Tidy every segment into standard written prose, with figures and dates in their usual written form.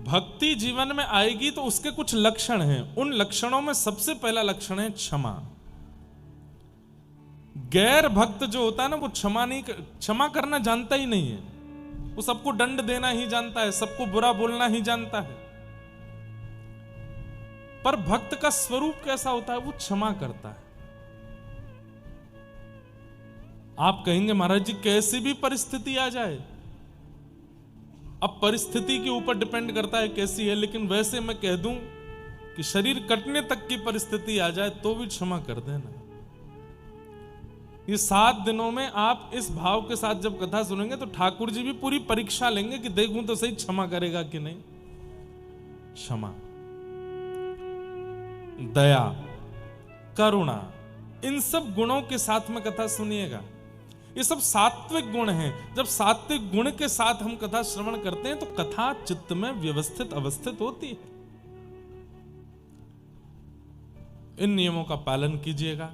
भक्ति जीवन में आएगी तो उसके कुछ लक्षण हैं। उन लक्षणों में सबसे पहला लक्षण है क्षमा। गैर भक्त जो होता है ना, वो क्षमा करना जानता ही नहीं है। वो सबको दंड देना ही जानता है, सबको बुरा बोलना ही जानता है। पर भक्त का स्वरूप कैसा होता है? वो क्षमा करता है। आप कहेंगे महाराज जी कैसी भी परिस्थिति आ जाए, अब परिस्थिति के ऊपर डिपेंड करता है कैसी है, लेकिन वैसे मैं कह दूं कि शरीर कटने तक की परिस्थिति आ जाए तो भी क्षमा कर देना। ये 7 दिनों में आप इस भाव के साथ जब कथा सुनेंगे तो ठाकुर जी भी पूरी परीक्षा लेंगे कि देखूं तो सही क्षमा करेगा कि नहीं। क्षमा, दया, करुणा, इन सब गुणों के साथ में कथा सुनिएगा। ये सब सात्विक गुण हैं। जब सात्विक गुण के साथ हम कथा श्रवण करते हैं तो कथा चित्त में व्यवस्थित अवस्थित होती है। इन नियमों का पालन कीजिएगा।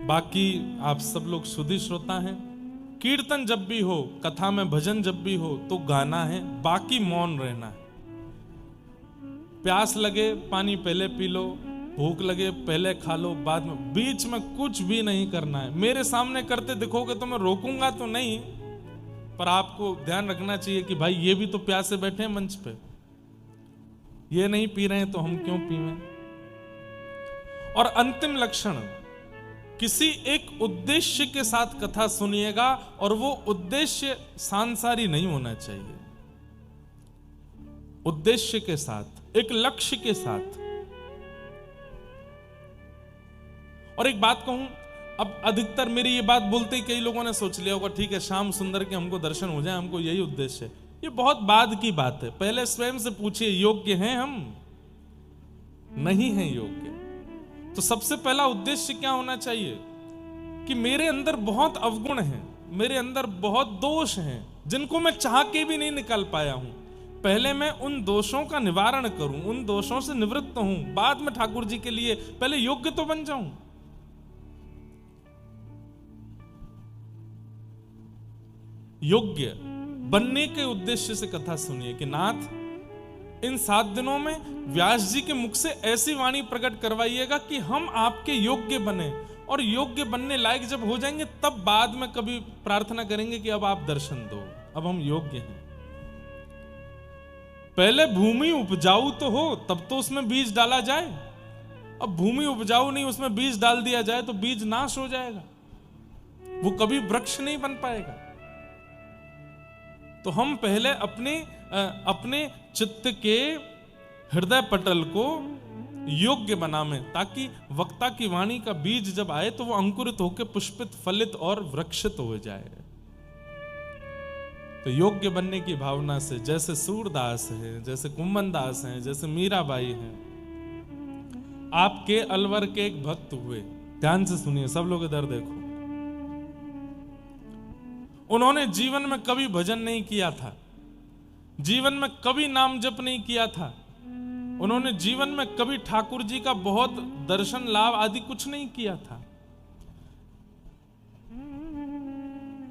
बाकी आप सब लोग सुधी श्रोता हैं। कीर्तन जब भी हो, कथा में भजन जब भी हो तो गाना है, बाकी मौन रहना है। प्यास लगे पानी पहले पी लो, भूख लगे पहले खा लो, बाद में, बीच में कुछ भी नहीं करना है। मेरे सामने करते दिखोगे तो मैं रोकूंगा तो नहीं, पर आपको ध्यान रखना चाहिए कि भाई ये भी तो प्यासे बैठे हैं मंच पे, ये नहीं पी रहे हैं तो हम क्यों पीवें। और अंतिम लक्षण, किसी एक उद्देश्य के साथ कथा सुनिएगा और वो उद्देश्य सांसारी नहीं होना चाहिए। उद्देश्य के साथ, एक लक्ष्य के साथ। और एक बात कहूं, अब अधिकतर मेरी ये बात बोलते ही कई लोगों ने सोच लिया होगा ठीक है श्याम सुंदर के हमको दर्शन हो जाए, हमको यही उद्देश्य है। ये बहुत बाद की बात है। पहले स्वयं से पूछिए योग्य हैं हम? नहीं हैं योग्य। तो सबसे पहला उद्देश्य क्या होना चाहिए कि मेरे अंदर बहुत अवगुण हैं, मेरे अंदर बहुत दोष हैं जिनको मैं चाह के भी नहीं निकाल पाया हूं। पहले मैं उन दोषों का निवारण करूं, उन दोषों से निवृत्त हूं, बाद में ठाकुर जी के लिए पहले योग्य तो बन जाऊं। योग्य बनने के उद्देश्य से कथा सुनिए कि नाथ इन 7 दिनों में व्यास जी के मुख से ऐसी वाणी प्रकट करवाइएगा कि हम आपके योग्य बने, और योग्य बनने लायक जब हो जाएंगे तब बाद में कभी प्रार्थना करेंगे कि अब आप दर्शन दो, अब हम योग्य हैं। पहले भूमि उपजाऊ तो हो तब तो उसमें बीज डाला जाए। अब भूमि उपजाऊ नहीं, उसमें बीज डाल दिया जाए तो बीज नाश हो जाएगा, वो कभी वृक्ष नहीं बन पाएगा। तो हम पहले अपने चित्त के हृदय पटल को योग्य बनावें, ताकि वक्ता की वाणी का बीज जब आए तो वो अंकुरित होकर पुष्पित, फलित और वृक्षित हो जाए। तो योग्य बनने की भावना से, जैसे सूरदास है, जैसे कुंभन दास हैं, जैसे मीराबाई हैं, आपके अलवर के एक भक्त हुए। ध्यान से सुनिए, सब लोग इधर देखो। उन्होंने जीवन में कभी भजन नहीं किया था, जीवन में कभी नाम जप नहीं किया था, उन्होंने जीवन में कभी ठाकुर जी का बहुत दर्शन लाभ आदि कुछ नहीं किया था।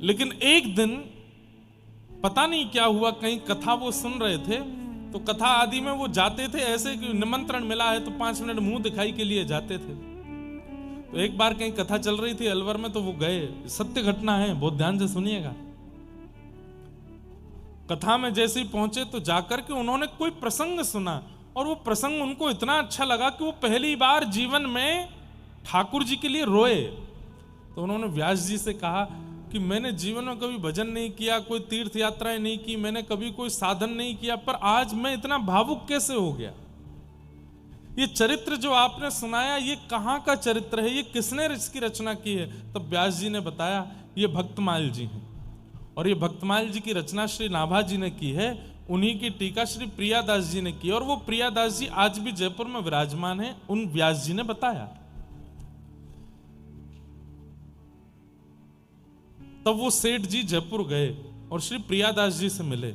लेकिन एक दिन पता नहीं क्या हुआ, कहीं कथा वो सुन रहे थे तो कथा आदि में वो जाते थे, ऐसे कि निमंत्रण मिला है तो 5 मिनट मुंह दिखाई के लिए जाते थे। तो एक बार कहीं कथा चल रही थी अलवर में, तो वो गए। सत्य घटना है, बहुत ध्यान से सुनिएगा। कथा में जैसे ही पहुंचे तो जाकर के उन्होंने कोई प्रसंग सुना, और वो प्रसंग उनको इतना अच्छा लगा कि वो पहली बार जीवन में ठाकुर जी के लिए रोए। तो उन्होंने व्यास जी से कहा कि मैंने जीवन में कभी भजन नहीं किया, कोई तीर्थ यात्राएं नहीं की, मैंने कभी कोई साधन नहीं किया, पर आज मैं इतना भावुक कैसे हो गया। ये चरित्र जो आपने सुनाया, ये कहाँ का चरित्र है, ये किसने इसकी रचना की है? तब व्यास जी ने बताया ये भक्तमाल जी हैं, और ये भक्तमाल जी की रचना श्री नाभा जी ने की है, उन्हीं की टीका श्री प्रियादास जी ने की, और वो प्रियादास जी आज भी जयपुर में विराजमान है, उन व्यास जी ने बताया। तब वो सेठ जी जयपुर गए और श्री प्रियादास जी से मिले,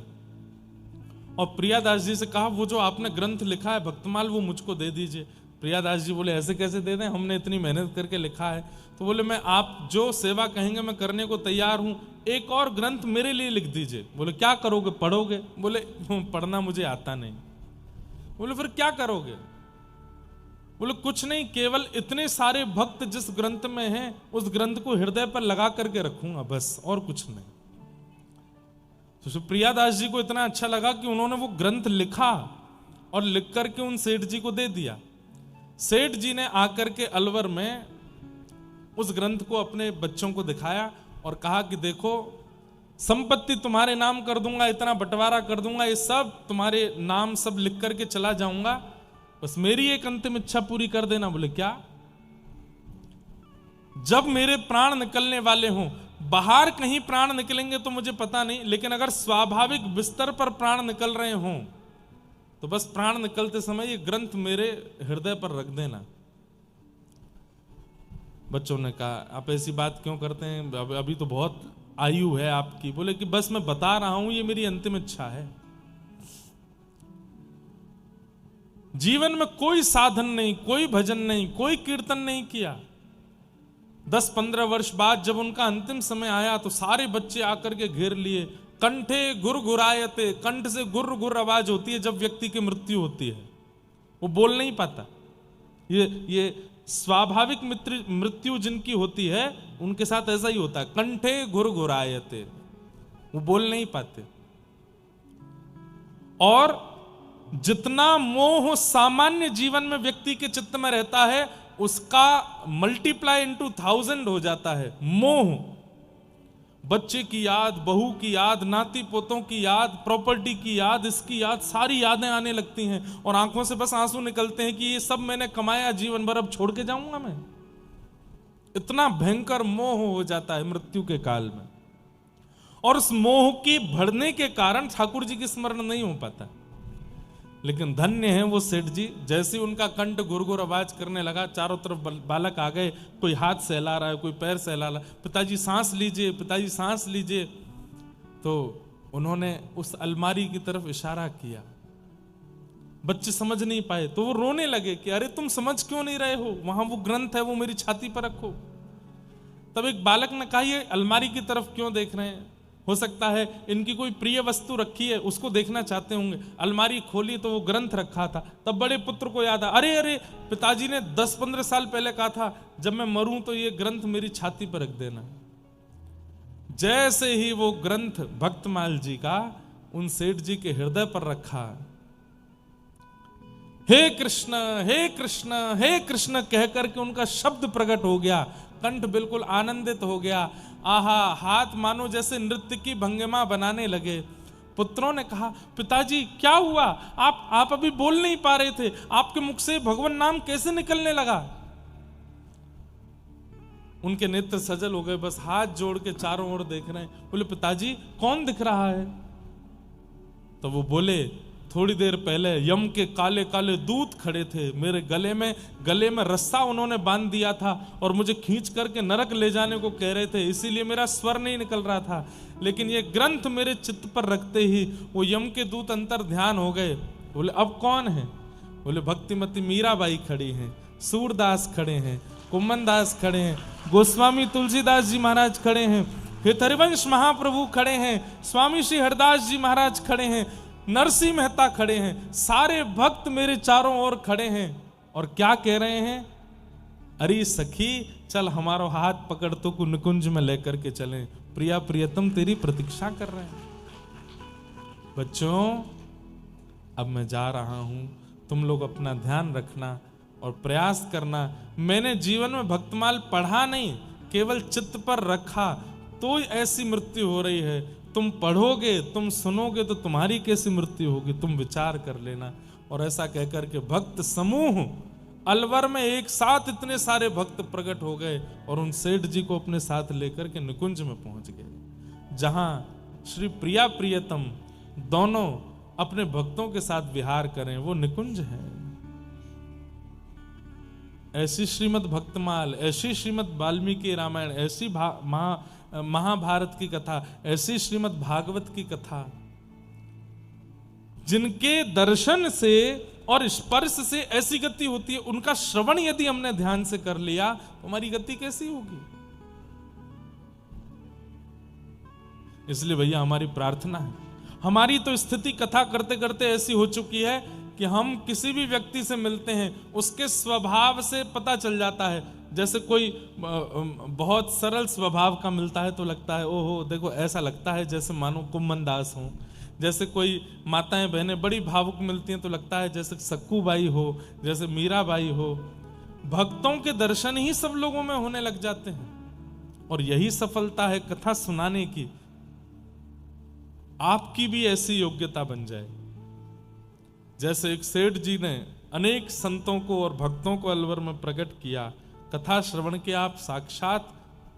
और प्रियादास जी से कहा वो जो आपने ग्रंथ लिखा है भक्तमाल, वो मुझको दे दीजिए। प्रियादास जी बोले ऐसे कैसे दे दें, हमने इतनी मेहनत करके लिखा है। तो बोले मैं आप जो सेवा कहेंगे मैं करने को तैयार हूं, एक और ग्रंथ मेरे लिए लिख दीजिए। बोले क्या करोगे? पढ़ोगे? बोले पढ़ना मुझे आता नहीं। बोले फिर क्या करोगे? बोले कुछ नहीं, केवल इतने सारे भक्त जिस ग्रंथ में हैं उस ग्रंथ को हृदय पर लगा करके रखूंगा, बस, और कुछ नहीं। तो श्री प्रियादास जी को इतना अच्छा लगा कि उन्होंने वो ग्रंथ लिखा और लिख करके उन सेठ जी को दे दिया। सेठ जी ने आकर के अलवर में उस ग्रंथ को अपने बच्चों को दिखाया और कहा कि देखो, संपत्ति तुम्हारे नाम कर दूंगा, इतना बंटवारा कर दूंगा, ये सब तुम्हारे नाम सब लिख करके चला जाऊंगा, बस मेरी एक अंतिम इच्छा पूरी कर देना। बोले क्या? जब मेरे प्राण निकलने वाले हों, बाहर कहीं प्राण निकलेंगे तो मुझे पता नहीं, लेकिन अगर स्वाभाविक बिस्तर पर प्राण निकल रहे हों तो बस प्राण निकलते समय ये ग्रंथ मेरे हृदय पर रख देना। बच्चों ने कहा आप ऐसी बात क्यों करते हैं, अभी तो बहुत आयु है आपकी। बोले कि बस मैं बता रहा हूं, ये मेरी अंतिम इच्छा है। जीवन में कोई साधन नहीं, कोई भजन नहीं, कोई कीर्तन नहीं किया। 10-15 वर्ष बाद जब उनका अंतिम समय आया तो सारे बच्चे आकर के घेर लिए। कंठे गुरगुरायते, कंठ से गुर गुर आवाज होती है जब व्यक्ति की मृत्यु होती है, वो बोल नहीं पाता। ये स्वाभाविक मृत्यु जिनकी होती है उनके साथ ऐसा ही होता है, कंठे गुरगुरायते, वो बोल नहीं पाते। और जितना मोह सामान्य जीवन में व्यक्ति के चित्त में रहता है उसका मल्टीप्लाई इनटू 1000 हो जाता है। मोह, बच्चे की याद, बहू की याद, नाती पोतों की याद, प्रॉपर्टी की याद, इसकी याद, सारी यादें आने लगती हैं और आंखों से बस आंसू निकलते हैं कि ये सब मैंने कमाया जीवन भर, अब छोड़ के जाऊंगा मैं। इतना भयंकर मोह हो जाता है मृत्यु के काल में, और उस मोह की बढ़ने के कारण ठाकुर जी की स्मरण नहीं हो पाता। लेकिन धन्य है वो सेठ जी, जैसे उनका कंठ गुरगुर आवाज करने लगा, चारों तरफ बालक आ गए, कोई हाथ सहला रहा है, कोई पैर सहला रहा है, पिताजी सांस लीजिए, पिताजी सांस लीजिए। तो उन्होंने उस अलमारी की तरफ इशारा किया। बच्चे समझ नहीं पाए तो वो रोने लगे कि अरे तुम समझ क्यों नहीं रहे हो, वहां वो ग्रंथ है, वो मेरी छाती पर रखो। तब एक बालक ने कहा ये अलमारी की तरफ क्यों देख रहे हैं, हो सकता है इनकी कोई प्रिय वस्तु रखी है उसको देखना चाहते होंगे। अलमारी खोली तो वो ग्रंथ रखा था। तब बड़े पुत्र को याद आया, अरे अरे पिताजी ने 10-15 साल पहले कहा था जब मैं मरूं तो ये ग्रंथ मेरी छाती पर रख देना। जैसे ही वो ग्रंथ भक्तमाल जी का उन सेठ जी के हृदय पर रखा, हे कृष्ण हे कृष्ण हे कृष्ण कह करके उनका शब्द प्रकट हो गया, कंठ बिल्कुल आनंदित हो गया। आहा, हाथ मानो जैसे नृत्य की भंगिमा बनाने लगे। पुत्रों ने कहा पिताजी क्या हुआ, आप अभी बोल नहीं पा रहे थे, आपके मुख से भगवान नाम कैसे निकलने लगा। उनके नेत्र सजल हो गए, बस हाथ जोड़ के चारों ओर देख रहे हैं। बोले पिताजी कौन दिख रहा है? तो वो बोले थोड़ी देर पहले यम के काले काले दूत खड़े थे, मेरे गले में रस्सा उन्होंने बांध दिया था और मुझे खींच करके नरक ले जाने को कह रहे थे, इसीलिए मेरा स्वर नहीं निकल रहा था। लेकिन ये ग्रंथ मेरे चित्त पर रखते ही वो यम के दूत अंतर ध्यान हो गए। बोले अब कौन है? बोले भक्तिमती मीराबाई खड़ी हैं, सूरदास खड़े हैं, कुम्मन दास खड़े हैं, गोस्वामी तुलसीदास जी महाराज खड़े हैं, हरिवंश महाप्रभु खड़े हैं, स्वामी श्री हरदास जी महाराज खड़े हैं, नरसिंह मेहता खड़े हैं, सारे भक्त मेरे चारों ओर खड़े हैं। और क्या कह रहे हैं? अरे सखी चल हमारा हाथ पकड़ तो को निकुंज में लेकर के चलें, प्रिया प्रियतम तेरी प्रतीक्षा कर रहे हैं। बच्चों अब मैं जा रहा हूं, तुम लोग अपना ध्यान रखना और प्रयास करना। मैंने जीवन में भक्तमाल पढ़ा नहीं, केवल चित्त पर रखा, तो ऐसी मृत्यु हो रही है। तुम पढ़ोगे, तुम सुनोगे तो तुम्हारी कैसी मृत्यु होगी, तुम विचार कर लेना। और ऐसा कहकर के भक्त समूह अलवर में एक साथ इतने सारे भक्त प्रकट हो गए और उन सेठ जी को अपने साथ लेकर के निकुंज में पहुंच गए, जहां श्री प्रिया प्रियतम दोनों अपने भक्तों के साथ विहार करें, वो निकुंज है। ऐसी श्रीमद् भक्तमाल, ऐसी श्रीमद् वाल्मीकि रामायण, ऐसी महाभारत की कथा, ऐसी श्रीमद् भागवत की कथा, जिनके दर्शन से और स्पर्श से ऐसी गति होती है, उनका श्रवण यदि हमने ध्यान से कर लिया तो हमारी गति कैसी होगी। इसलिए भैया हमारी प्रार्थना है, हमारी तो स्थिति कथा करते करते ऐसी हो चुकी है कि हम किसी भी व्यक्ति से मिलते हैं उसके स्वभाव से पता चल जाता है। जैसे कोई बहुत सरल स्वभाव का मिलता है तो लगता है ओहो देखो, ऐसा लगता है जैसे मानो कुम्मन दास हो। जैसे कोई माताएं बहनें बड़ी भावुक मिलती हैं तो लगता है जैसे सक्कू बाई हो, जैसे मीरा बाई हो। भक्तों के दर्शन ही सब लोगों में होने लग जाते हैं, और यही सफलता है कथा सुनाने की। आपकी भी ऐसी योग्यता बन जाए जैसे एक सेठ जी ने अनेक संतों को और भक्तों को अलवर में प्रकट किया। कथा श्रवण के आप साक्षात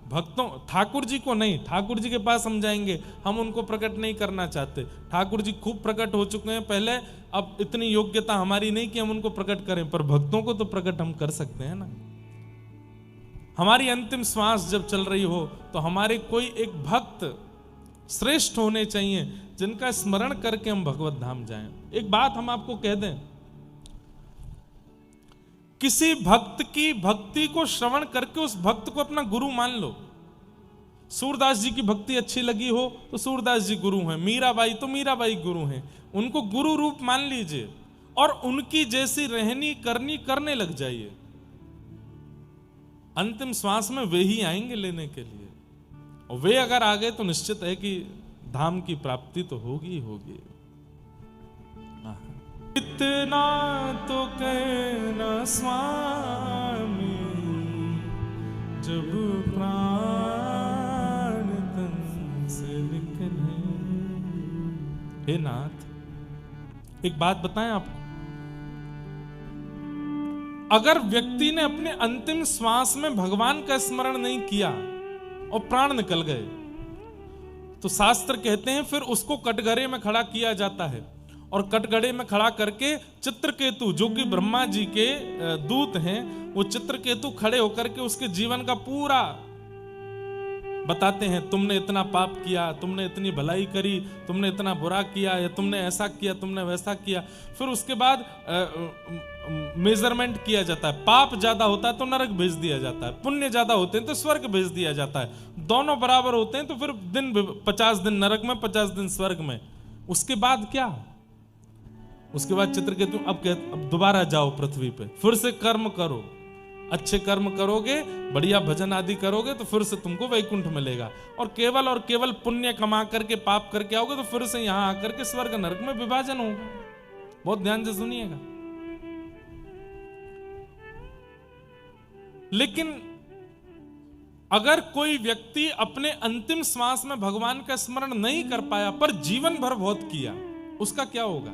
भक्तों, ठाकुर जी को नहीं, ठाकुर जी के पास हम जाएंगे, हम उनको प्रकट नहीं करना चाहते। ठाकुर जी खूब प्रकट हो चुके हैं पहले, अब इतनी योग्यता हमारी नहीं कि हम उनको प्रकट करें, पर भक्तों को तो प्रकट हम कर सकते हैं ना। हमारी अंतिम श्वास जब चल रही हो तो हमारे कोई एक भक्त श्रेष्ठ होने चाहिए जिनका स्मरण करके हम भगवत धाम जाएं। एक बात हम आपको कह दें, किसी भक्त की भक्ति को श्रवण करके उस भक्त को अपना गुरु मान लो। सूरदास जी की भक्ति अच्छी लगी हो तो सूरदास जी गुरु हैं, मीराबाई तो मीराबाई गुरु हैं, उनको गुरु रूप मान लीजिए और उनकी जैसी रहनी करनी करने लग जाइए। अंतिम श्वास में वे ही आएंगे लेने के लिए, और वे अगर आ गए तो निश्चित है कि धाम की प्राप्ति तो होगी ही होगी। इतना तो कहना स्वामी जब प्राण तन से निकले। हे नाथ, एक बात बताएं आपको, अगर व्यक्ति ने अपने अंतिम श्वास में भगवान का स्मरण नहीं किया और प्राण निकल गए तो शास्त्र कहते हैं फिर उसको कटघरे में खड़ा किया जाता है, और कटघरे में खड़ा करके चित्रकेतु जो कि ब्रह्मा जी के दूत हैं, वो चित्रकेतु खड़े होकर के उसके जीवन का पूरा बताते हैं। तुमने इतना पाप किया, तुमने इतनी भलाई करी, तुमने इतना बुरा किया, या तुमने ऐसा किया, तुमने वैसा किया। फिर उसके बाद मेजरमेंट किया जाता है। पाप ज्यादा होता है तो नरक भेज दिया जाता है, पुण्य ज्यादा होते हैं तो स्वर्ग भेज दिया जाता है। दोनों बराबर होते हैं तो फिर 50 दिन नरक में, 50 दिन स्वर्ग में। उसके बाद क्या? उसके बाद चित्रकेतु अब दोबारा जाओ पृथ्वी पे, फिर से कर्म करो, अच्छे कर्म करोगे, बढ़िया भजन आदि करोगे तो फिर से तुमको वैकुंठ मिलेगा। और केवल पुण्य कमा करके पाप करके आओगे तो फिर से यहां आकर के स्वर्ग नरक में विभाजन होगा। बहुत ध्यान से सुनिएगा। लेकिन अगर कोई व्यक्ति अपने अंतिम श्वास में भगवान का स्मरण नहीं कर पाया पर जीवन भर बहुत किया, उसका क्या होगा?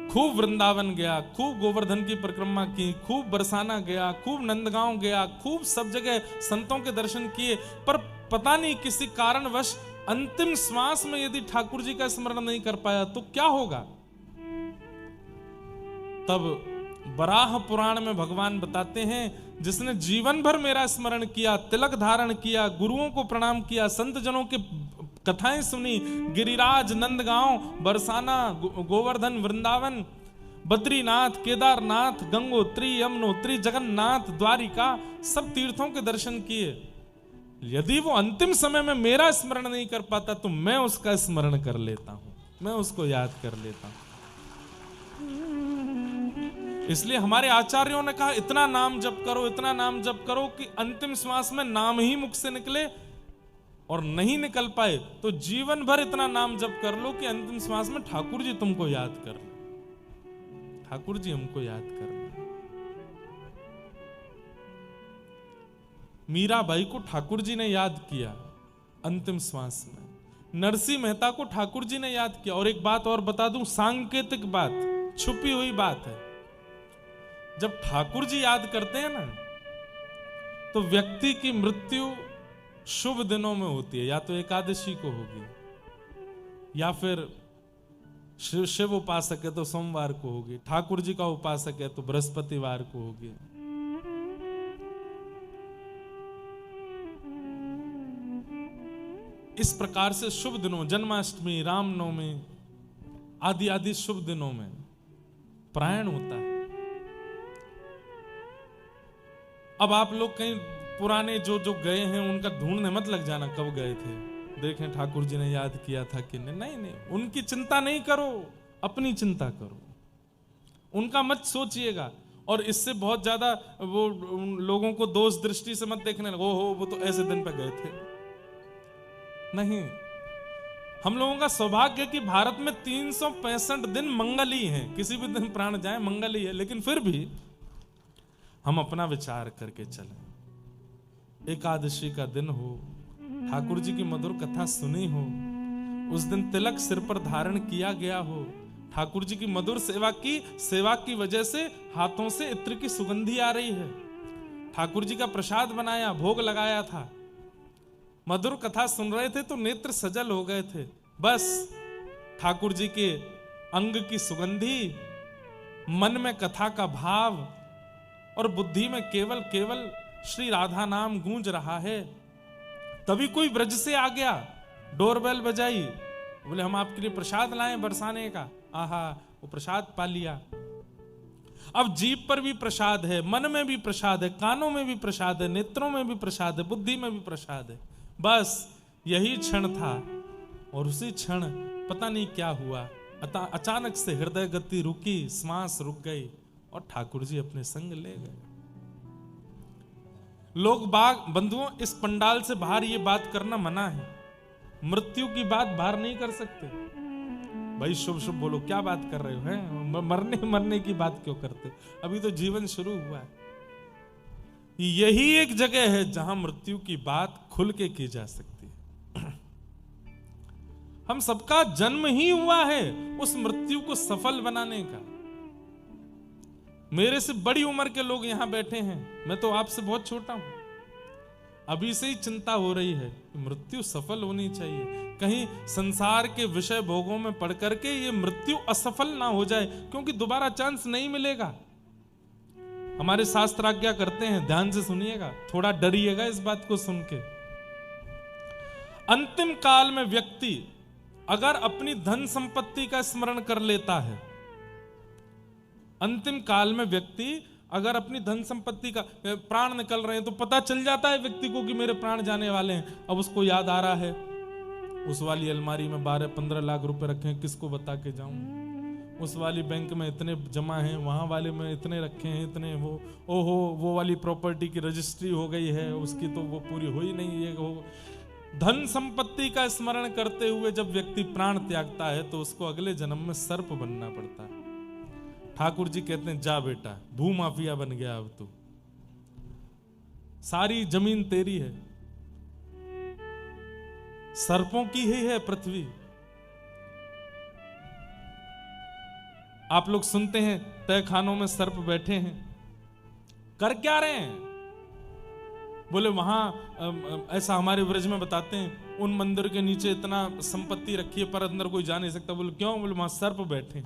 खूब वृंदावन गया, खूब गोवर्धन की परिक्रमा की, खूब बरसाना गया, खूब नंदगांव गया, खूब सब जगह संतों के दर्शन किए, पर पता नहीं किसी कारणवश अंतिम श्वास में यदि ठाकुर जी का स्मरण नहीं कर पाया तो क्या होगा? तब बराह पुराण में भगवान बताते हैं, जिसने जीवन भर मेरा स्मरण किया, तिलक धारण किया, गुरुओं को प्रणाम किया, संत जनों के कथाएं सुनी, गिरिराज, नंदगांव, बरसाना, गोवर्धन, वृंदावन, बद्रीनाथ, केदारनाथ, गंगोत्री, यमुनोत्री, जगन्नाथ, द्वारिका, सब तीर्थों के दर्शन किए। यदि वो अंतिम समय में मेरा स्मरण नहीं कर पाता तो मैं उसका स्मरण कर लेता हूं, मैं उसको याद कर लेता हूं। इसलिए हमारे आचार्यों ने कहा इतना नाम जप करो, इतना नाम जप करो कि अंतिम श्वास में नाम ही मुख से निकले, और नहीं निकल पाए तो जीवन भर इतना नाम जप कर लो कि अंतिम श्वास में ठाकुर जी तुमको याद कर ले, ठाकुर जी हमको याद कर ले। मीराबाई को ठाकुर जी ने याद किया अंतिम श्वास में, नरसिंह मेहता को ठाकुर जी ने याद किया। और एक बात और बता दूं, सांकेतिक बात, छुपी हुई बात है, जब ठाकुर जी याद करते हैं ना तो व्यक्ति की मृत्यु शुभ दिनों में होती है, या तो एकादशी को होगी, या फिर शिव उपासक है तो सोमवार को होगी, ठाकुर जी का उपासक है तो बृहस्पतिवार को होगी। इस प्रकार से शुभ दिनों, जन्माष्टमी, रामनवमी आदि आदि शुभ दिनों में प्रायण होता है। अब आप लोग कहीं पुराने जो जो गए हैं उनका ढूंढने मत लग जाना कब गए थे, देखें ठाकुर जी ने याद किया था कि नहीं। नहीं, उनकी चिंता नहीं करो, अपनी चिंता करो, उनका मत सोचिएगा। और इससे बहुत ज्यादा वो लोगों को दोष दृष्टि से मत देखने लगो, हो वो तो ऐसे दिन पे गए थे। नहीं, हम लोगों का सौभाग्य है कि भारत में 365 दिन मंगल ही है, किसी भी दिन प्राण जाए मंगल ही है, लेकिन फिर भी हम अपना विचार करके चलें। एकादशी का दिन हो, ठाकुर जी की मधुर कथा सुनी हो, उस दिन तिलक सिर पर धारण किया गया हो, ठाकुर जी की मधुर सेवा की वजह से हाथों से इत्र की सुगंधी आ रही है, ठाकुर जी का प्रसाद बनाया, भोग लगाया था, मधुर कथा सुन रहे थे तो नेत्र सजल हो गए थे। बस ठाकुर जी के अंग की सुगंधी, मन में कथा का भाव और बुद्धि में केवल केवल श्री राधा नाम गूंज रहा है। तभी कोई ब्रज से आ गया, डोरबेल बजाई, बोले हम आपके लिए प्रसाद लाए बरसाने का। आहा, वो प्रसाद पा लिया। अब जीभ पर भी प्रसाद है, मन में भी प्रसाद है, कानों में भी प्रसाद है, नेत्रों में भी प्रसाद है, बुद्धि में भी प्रसाद है। बस यही क्षण था और उसी क्षण पता नहीं क्या हुआ, अचानक से हृदय गति रुकी, श्वास रुक गई और ठाकुर जी अपने संग ले गए। लोग बाग बंधुओं, इस पंडाल से बाहर ये बात करना मना है, मृत्यु की बात बाहर नहीं कर सकते। भाई शुभ शुभ बोलो, क्या बात कर रहे हो, हैं मरने की बात क्यों करते, अभी तो जीवन शुरू हुआ है। यही एक जगह है जहां मृत्यु की बात खुल के की जा सकती है। हम सबका जन्म ही हुआ है उस मृत्यु को सफल बनाने का। मेरे से बड़ी उम्र के लोग यहां बैठे हैं, मैं तो आपसे बहुत छोटा हूं। अभी से ही चिंता हो रही है कि मृत्यु सफल होनी चाहिए, कहीं संसार के विषय भोगों में पड़ करके ये मृत्यु असफल ना हो जाए, क्योंकि दोबारा चांस नहीं मिलेगा। हमारे शास्त्र आज्ञा करते हैं, ध्यान से सुनिएगा, थोड़ा डरिएगा इस बात को सुन के। अंतिम काल में व्यक्ति अगर अपनी धन संपत्ति का स्मरण कर लेता है, अंतिम काल में व्यक्ति अगर अपनी धन संपत्ति का, प्राण निकल रहे हैं तो पता चल जाता है व्यक्ति को कि मेरे प्राण जाने वाले हैं। अब उसको याद आ रहा है, उस वाली अलमारी में 12-15 लाख रुपए रखे हैं, किसको बता के जाऊं, उस वाली बैंक में इतने जमा हैं, वहां वाले में इतने रखे हैं, इतने वो, ओहो वो वाली प्रॉपर्टी की रजिस्ट्री हो गई है, उसकी तो वो पूरी हुई नहीं है। वो धन संपत्ति का स्मरण करते हुए जब व्यक्ति प्राण त्यागता है तो उसको अगले जन्म में सर्प बनना पड़ता है। ठाकुर जी कहते हैं, जा बेटा, भूमाफिया बन गया, अब तू सारी जमीन तेरी है, सर्पों की ही है पृथ्वी। आप लोग सुनते हैं तहखानों में सर्प बैठे हैं, कर क्या रहे हैं? बोले वहां ऐसा हमारे ब्रज में बताते हैं, उन मंदिर के नीचे इतना संपत्ति रखी है पर अंदर कोई जा नहीं सकता। बोले क्यों? बोले वहां सर्प बैठे।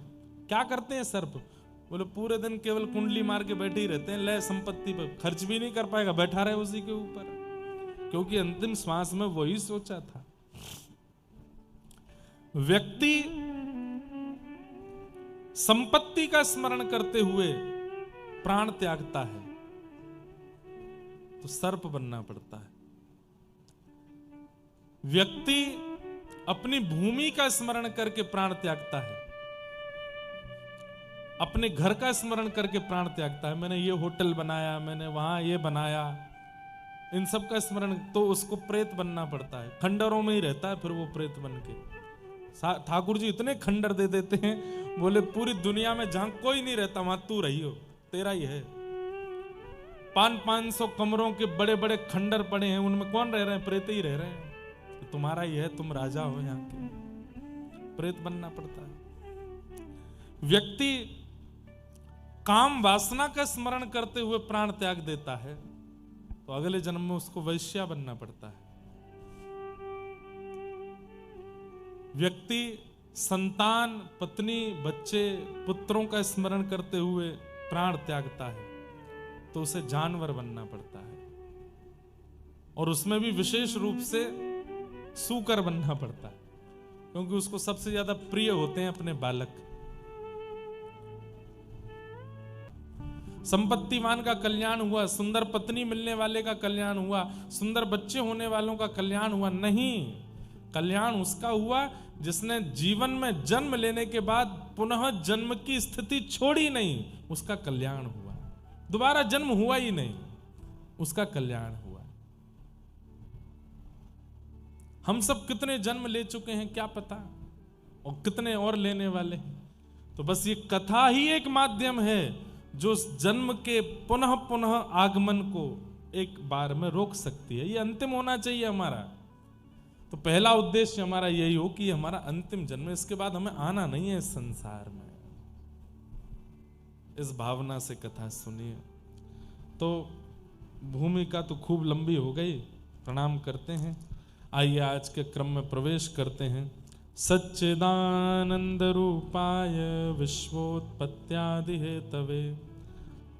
क्या करते हैं सर्प? बोले पूरे दिन केवल कुंडली मार के बैठे ही रहते हैं, ले संपत्ति पर खर्च भी नहीं कर पाएगा, बैठा रहे उसी के ऊपर, क्योंकि अंतिम श्वास में वही सोचा था। व्यक्ति संपत्ति का स्मरण करते हुए प्राण त्यागता है तो सर्प बनना पड़ता है। व्यक्ति अपनी भूमि का स्मरण करके प्राण त्यागता है, अपने घर का स्मरण करके प्राण त्यागता है। मैंने ये होटल बनाया, मैंने वहां ये बनाया, इन सब का स्मरण, तो उसको प्रेत बनना पड़ता है। खंडरों में ही रहता है फिर वो प्रेत बन के। ठाकुर जी इतने खंडर दे देते हैं, बोले पूरी दुनिया में जहां कोई नहीं रहता वहां तू रही हो, तेरा ही है। 500 कमरों के बड़े बड़े खंडर पड़े हैं, उनमें कौन रह रहे हैं? प्रेत ही रह रहे हैं। तो तुम्हारा ही है, तुम राजा हो यहाँ के, प्रेत बनना पड़ता है। व्यक्ति काम वासना का स्मरण करते हुए प्राण त्याग देता है तो अगले जन्म में उसको वैश्या बनना पड़ता है। व्यक्ति संतान, पत्नी, बच्चे, पुत्रों का स्मरण करते हुए प्राण त्यागता है तो उसे जानवर बनना पड़ता है, और उसमें भी विशेष रूप से सूकर बनना पड़ता है, क्योंकि उसको सबसे ज्यादा प्रिय होते हैं अपने बालक। संपत्तिवान का कल्याण हुआ, सुंदर पत्नी मिलने वाले का कल्याण हुआ, सुंदर बच्चे होने वालों का कल्याण हुआ। नहीं, कल्याण उसका हुआ जिसने जीवन में जन्म लेने के बाद पुनः जन्म की स्थिति छोड़ी नहीं, उसका कल्याण हुआ। दोबारा जन्म हुआ ही नहीं, उसका कल्याण हुआ। हम सब कितने जन्म ले चुके हैं क्या पता, और कितने और लेने वाले हैं। तो बस ये कथा ही एक माध्यम है जो जन्म के पुनः पुनः आगमन को एक बार में रोक सकती है। ये अंतिम होना चाहिए हमारा। तो पहला उद्देश्य हमारा यही हो कि हमारा अंतिम जन्म, इसके बाद हमें आना नहीं है इस संसार में। इस भावना से कथा सुनिए। तो भूमिका तो खूब लंबी हो गई, प्रणाम करते हैं। आइए आज के क्रम में प्रवेश करते हैं। सच्चिदानंद रूपाय विश्वोत्पत्त्यादि हेतवे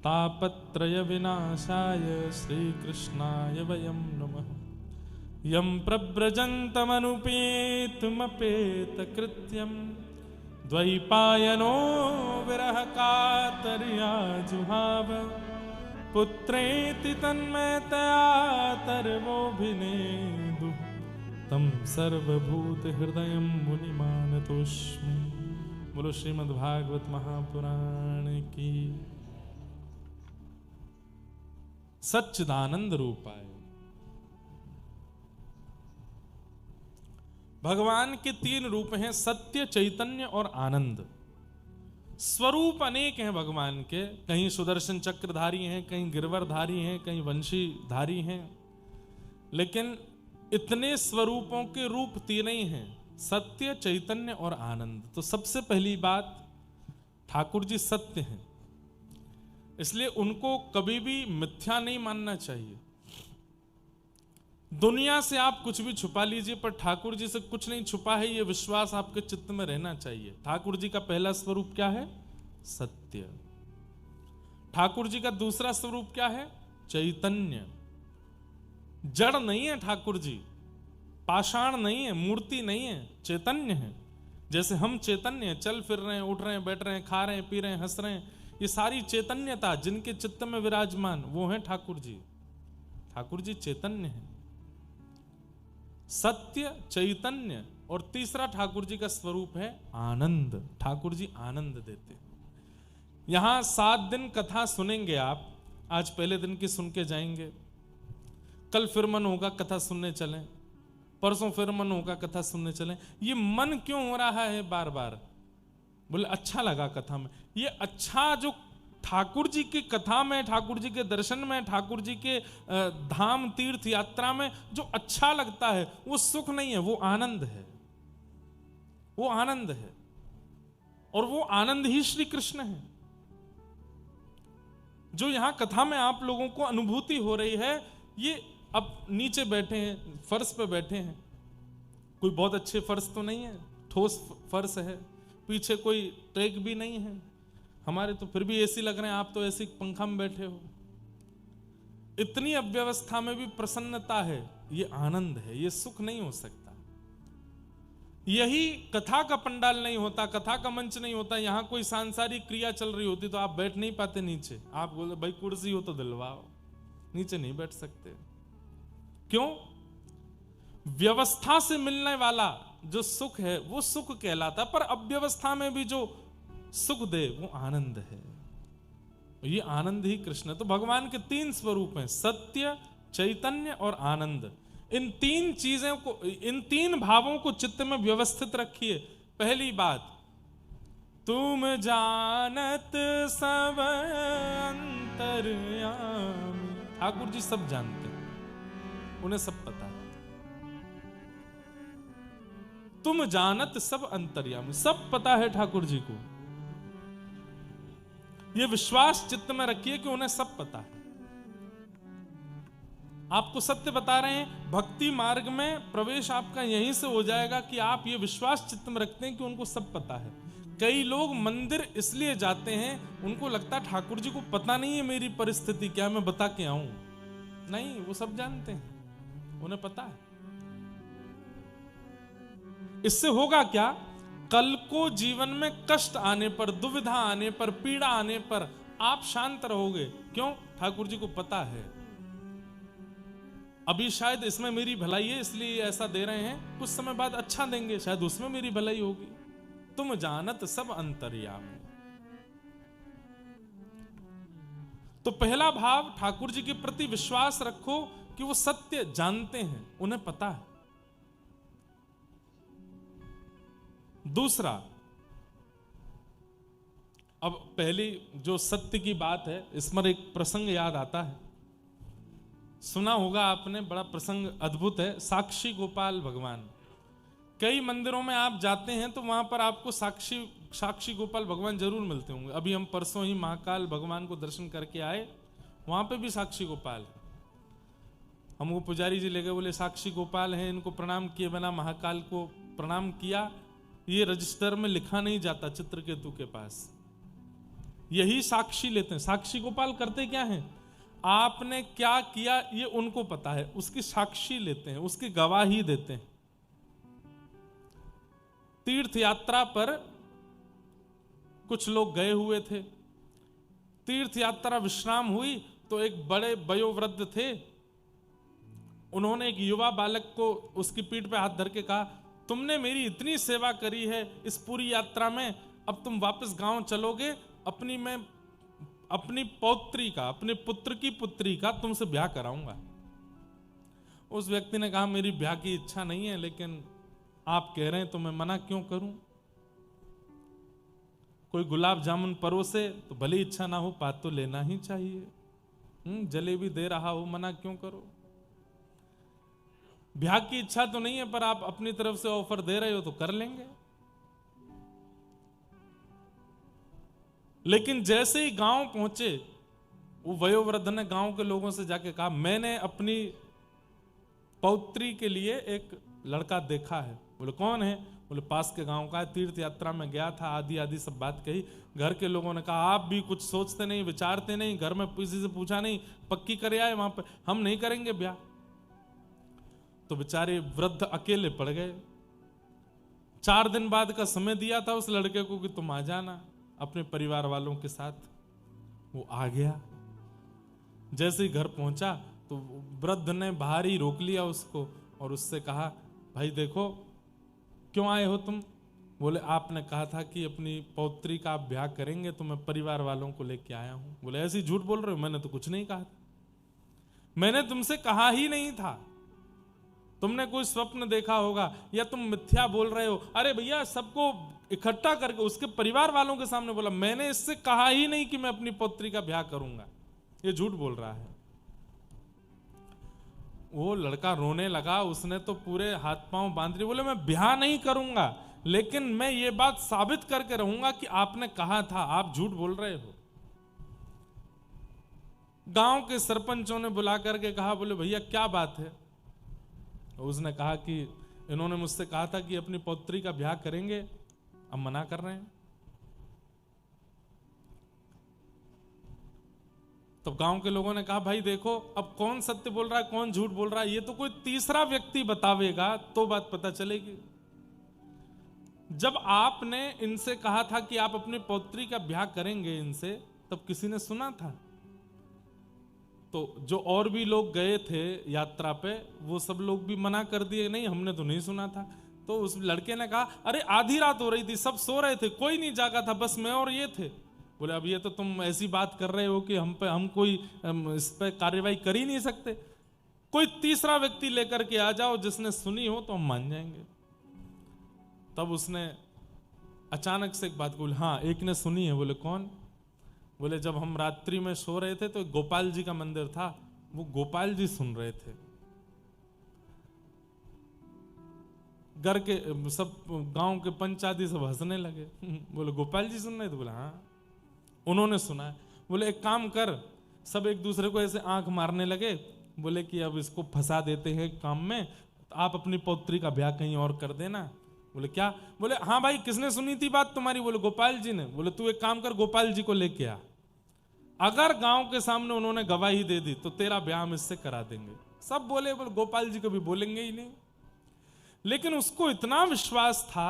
तापत्रय विनाशाय श्री कृष्णाय वयं नमः। यं प्रव्रजन्तमनुपेतुमपेत कृत्यं द्वैपायनो विरह कातर्या जुहाव पुत्रेति तन्मयतया तर्वोऽभिनेदु तम सर्वभूत हृदय मुनिमानतोस्मि। बोलो श्रीमद्भागवत महापुराण की। सच्चिदानंद रूपाय, भगवान के 3 रूप हैं, सत्य, चैतन्य और आनंद। स्वरूप अनेक हैं भगवान के, कहीं सुदर्शन चक्रधारी हैं, कहीं गिरवरधारी हैं, कहीं वंशीधारी हैं, लेकिन इतने स्वरूपों के रूप 3 ही हैं, सत्य, चैतन्य और आनंद। तो सबसे पहली बात, ठाकुर जी सत्य हैं, इसलिए उनको कभी भी मिथ्या नहीं मानना चाहिए। दुनिया से आप कुछ भी छुपा लीजिए, पर ठाकुर जी से कुछ नहीं छुपा है, ये विश्वास आपके चित्त में रहना चाहिए। ठाकुर जी का पहला स्वरूप क्या है? सत्य। ठाकुर जी का दूसरा स्वरूप क्या है? चैतन्य। जड़ नहीं है ठाकुर जी, पाषाण नहीं है, मूर्ति नहीं है, चैतन्य है। जैसे हम चैतन्य हैं, चल फिर रहे हैं, उठ रहे हैं, बैठ रहे हैं, खा रहे हैं, पी रहे हैं, हंस रहे हैं, ये सारी चैतन्यता जिनके चित्त में विराजमान, वो है ठाकुर जी। ठाकुर जी चैतन्य है, सत्य, चैतन्य, और तीसरा ठाकुर जी का स्वरूप है आनंद। ठाकुर जी आनंद देते। यहां 7 दिन कथा सुनेंगे आप। आज पहले दिन की सुन के जाएंगे, कल फिर मन होगा कथा सुनने चलें, परसों फिर मन होगा कथा सुनने चलें। ये मन क्यों हो रहा है बार बार? बोले अच्छा लगा कथा में। ये अच्छा जो ठाकुर जी की कथा में, ठाकुर जी के दर्शन में, ठाकुर जी के धाम तीर्थ यात्रा में जो अच्छा लगता है, वो सुख नहीं है, वो आनंद है। वो आनंद है, और वो आनंद ही श्री कृष्ण है। जो यहां कथा में आप लोगों को अनुभूति हो रही है, ये अब नीचे बैठे हैं, फर्श पे बैठे हैं, कोई बहुत अच्छे फर्श तो नहीं है, ठोस फर्श है, पीछे कोई ट्रैक भी नहीं है, हमारे तो फिर भी एसी लग रहे हैं, आप तो ऐसी पंखा में बैठे हो। इतनी अव्यवस्था में भी प्रसन्नता है, ये आनंद है, ये सुख नहीं हो सकता। यही कथा का पंडाल नहीं होता, कथा का मंच नहीं होता, यहां कोई सांसारिक क्रिया चल रही होती तो आप बैठ नहीं पाते नीचे। आप बोले भाई कुर्सी हो तो दिलवाओ, नीचे नहीं बैठ सकते। क्यों? व्यवस्था से मिलने वाला जो सुख है वो सुख कहलाता, पर अव्यवस्था में भी जो सुख दे वो आनंद है। ये आनंद ही कृष्ण है। तो भगवान के 3 स्वरूप हैं, सत्य, चैतन्य और आनंद। इन 3 चीजों को, इन 3 भावों को चित्त में व्यवस्थित रखिए। पहली बात, तुम जानत सब अंतर्यामी। ठाकुर जी सब जानते हैं, उन्हें सब पता है। तुम जानत सब अंतर्यामी, सब पता है ठाकुर जी को। यह विश्वास चित्त में रखिए कि उन्हें सब पता है। आपको सत्य बता रहे हैं। भक्ति मार्ग में प्रवेश आपका यहीं से हो जाएगा कि आप ये विश्वास चित्त में रखते हैं कि उनको सब पता है। कई लोग मंदिर इसलिए जाते हैं, उनको लगता है ठाकुर जी को पता नहीं है मेरी परिस्थिति क्या, मैं बता के आऊं। नहीं, वो सब जानते हैं, उन्हें पता है। इससे होगा क्या? कल को जीवन में कष्ट आने पर, दुविधा आने पर, पीड़ा आने पर आप शांत रहोगे। क्यों? ठाकुर जी को पता है अभी शायद इसमें मेरी भलाई है इसलिए ऐसा दे रहे हैं, कुछ समय बाद अच्छा देंगे, शायद उसमें मेरी भलाई होगी। तुम जानत सब अंतर्यामी। तो पहला भाव, ठाकुर जी के प्रति विश्वास रखो कि वो सत्य जानते हैं, उन्हें पता है। दूसरा, अब पहली जो सत्य की बात है, इसमें एक प्रसंग याद आता है, सुना होगा आपने, बड़ा प्रसंग अद्भुत है। साक्षी गोपाल भगवान, कई मंदिरों में आप जाते हैं तो वहां पर आपको साक्षी गोपाल भगवान जरूर मिलते होंगे। अभी हम परसों ही महाकाल भगवान को दर्शन करके आए, वहां पे भी साक्षी गोपाल है। हमको पुजारी जी ले गए, बोले साक्षी गोपाल हैं, इनको प्रणाम किए बिना महाकाल को प्रणाम किया, ये रजिस्टर में लिखा नहीं जाता चित्रकेतु के पास, यही साक्षी लेते हैं। साक्षी गोपाल करते क्या हैं, आपने क्या किया ये उनको पता है, उसकी साक्षी लेते हैं, उसकी गवाही देते हैं। तीर्थ यात्रा पर कुछ लोग गए हुए थे, तीर्थ यात्रा विश्राम हुई तो एक बड़े वयोवृद्ध थे, उन्होंने एक युवा बालक को उसकी पीठ पे हाथ धर के कहा, तुमने मेरी इतनी सेवा करी है इस पूरी यात्रा में, अब तुम वापस गांव चलोगे, अपनी पौत्री का, अपने पुत्र की पुत्री का तुमसे ब्याह कराऊंगा। उस व्यक्ति ने कहा, मेरी ब्याह की इच्छा नहीं है, लेकिन आप कह रहे हैं तो मैं मना क्यों करूं। कोई गुलाब जामुन परोसे तो भले इच्छा ना हो, पात तो लेना ही चाहिए। जलेबी दे रहा हो, मना क्यों करो। ब्याह की इच्छा तो नहीं है, पर आप अपनी तरफ से ऑफर दे रहे हो तो कर लेंगे। लेकिन जैसे ही गांव पहुंचे, वो वयोवृद्ध ने गांव के लोगों से जाके कहा, मैंने अपनी पौत्री के लिए एक लड़का देखा है। बोले कौन है? बोले पास के गांव का है, तीर्थ यात्रा में गया था, आदि आदि सब बात कही। घर के लोगों ने कहा, आप भी कुछ सोचते नहीं, विचारते नहीं, घर में किसी से पूछा नहीं, पक्की करे आए वहां पे, हम नहीं करेंगे ब्याह। तो बेचारे वृद्ध अकेले पड़ गए। 4 दिन बाद का समय दिया था उस लड़के को कि तुम आ जाना अपने परिवार वालों के साथ। वो आ गया। जैसे ही घर पहुंचा तो वृद्ध ने बाहर ही रोक लिया उसको और उससे कहा, भाई देखो, क्यों आए हो तुम? बोले आपने कहा था कि अपनी पौत्री का आप ब्याह करेंगे, तो मैं परिवार वालों को लेके आया हूं। बोले ऐसे ही झूठ बोल रहे हो, मैंने तो कुछ नहीं कहा था, मैंने तुमसे कहा ही नहीं था, तुमने कोई स्वप्न देखा होगा या तुम मिथ्या बोल रहे हो। अरे भैया, सबको इकट्ठा करके उसके परिवार वालों के सामने बोला, मैंने इससे कहा ही नहीं कि मैं अपनी पौत्री का ब्याह करूंगा, ये झूठ बोल रहा है। वो लड़का रोने लगा, उसने तो पूरे हाथ पांव बांध लिए, बोले मैं ब्याह नहीं करूंगा, लेकिन मैं ये बात साबित करके रहूंगा कि आपने कहा था, आप झूठ बोल रहे हो। गांव के सरपंचों ने बुला करके कहा, बोले भैया क्या बात है? उसने कहा कि इन्होंने मुझसे कहा था कि अपनी पौत्री का ब्याह करेंगे, अब मना कर रहे हैं। तो गांव के लोगों ने कहा, भाई देखो, अब कौन सत्य बोल रहा है, कौन झूठ बोल रहा है, ये तो कोई तीसरा व्यक्ति बतावेगा तो बात पता चलेगी। जब आपने इनसे कहा था कि आप अपनी पौत्री का ब्याह करेंगे इनसे, तब किसी ने सुना था? तो जो और भी लोग गए थे यात्रा पे, वो सब लोग भी मना कर दिए, नहीं हमने तो नहीं सुना था। तो उस लड़के ने कहा, अरे आधी रात हो रही थी, सब सो रहे थे, कोई नहीं जागा था, बस मैं और ये थे। बोले अब ये तो तुम ऐसी बात कर रहे हो कि हम कोई इस पे कार्रवाई कर ही नहीं सकते, कोई तीसरा व्यक्ति लेकर के आ जाओ जिसने सुनी हो तो हम मान जाएंगे। तब उसने अचानक से एक बात बोली, हाँ एक ने सुनी है। बोले कौन? बोले जब हम रात्रि में सो रहे थे तो गोपाल जी का मंदिर था, वो गोपाल जी सुन रहे थे। घर के सब गांव के पंचायती सब हंसने लगे। बोले गोपाल जी सुन रहे थे? बोले हाँ उन्होंने सुना है। बोले एक काम कर, सब एक दूसरे को ऐसे आंख मारने लगे, बोले कि अब इसको फंसा देते हैं काम में, आप अपनी पौत्री का ब्याह कहीं और कर देना। बोले क्या? बोले हाँ भाई, किसने सुनी थी बात तुम्हारी? बोले गोपाल जी ने। बोले तू एक काम कर, गोपाल जी को लेके आ, अगर गांव के सामने उन्होंने गवाही दे दी तो तेरा ब्याह हम इससे करा देंगे। सब बोले गोपाल जी कभी बोलेंगे ही नहीं। लेकिन उसको इतना विश्वास था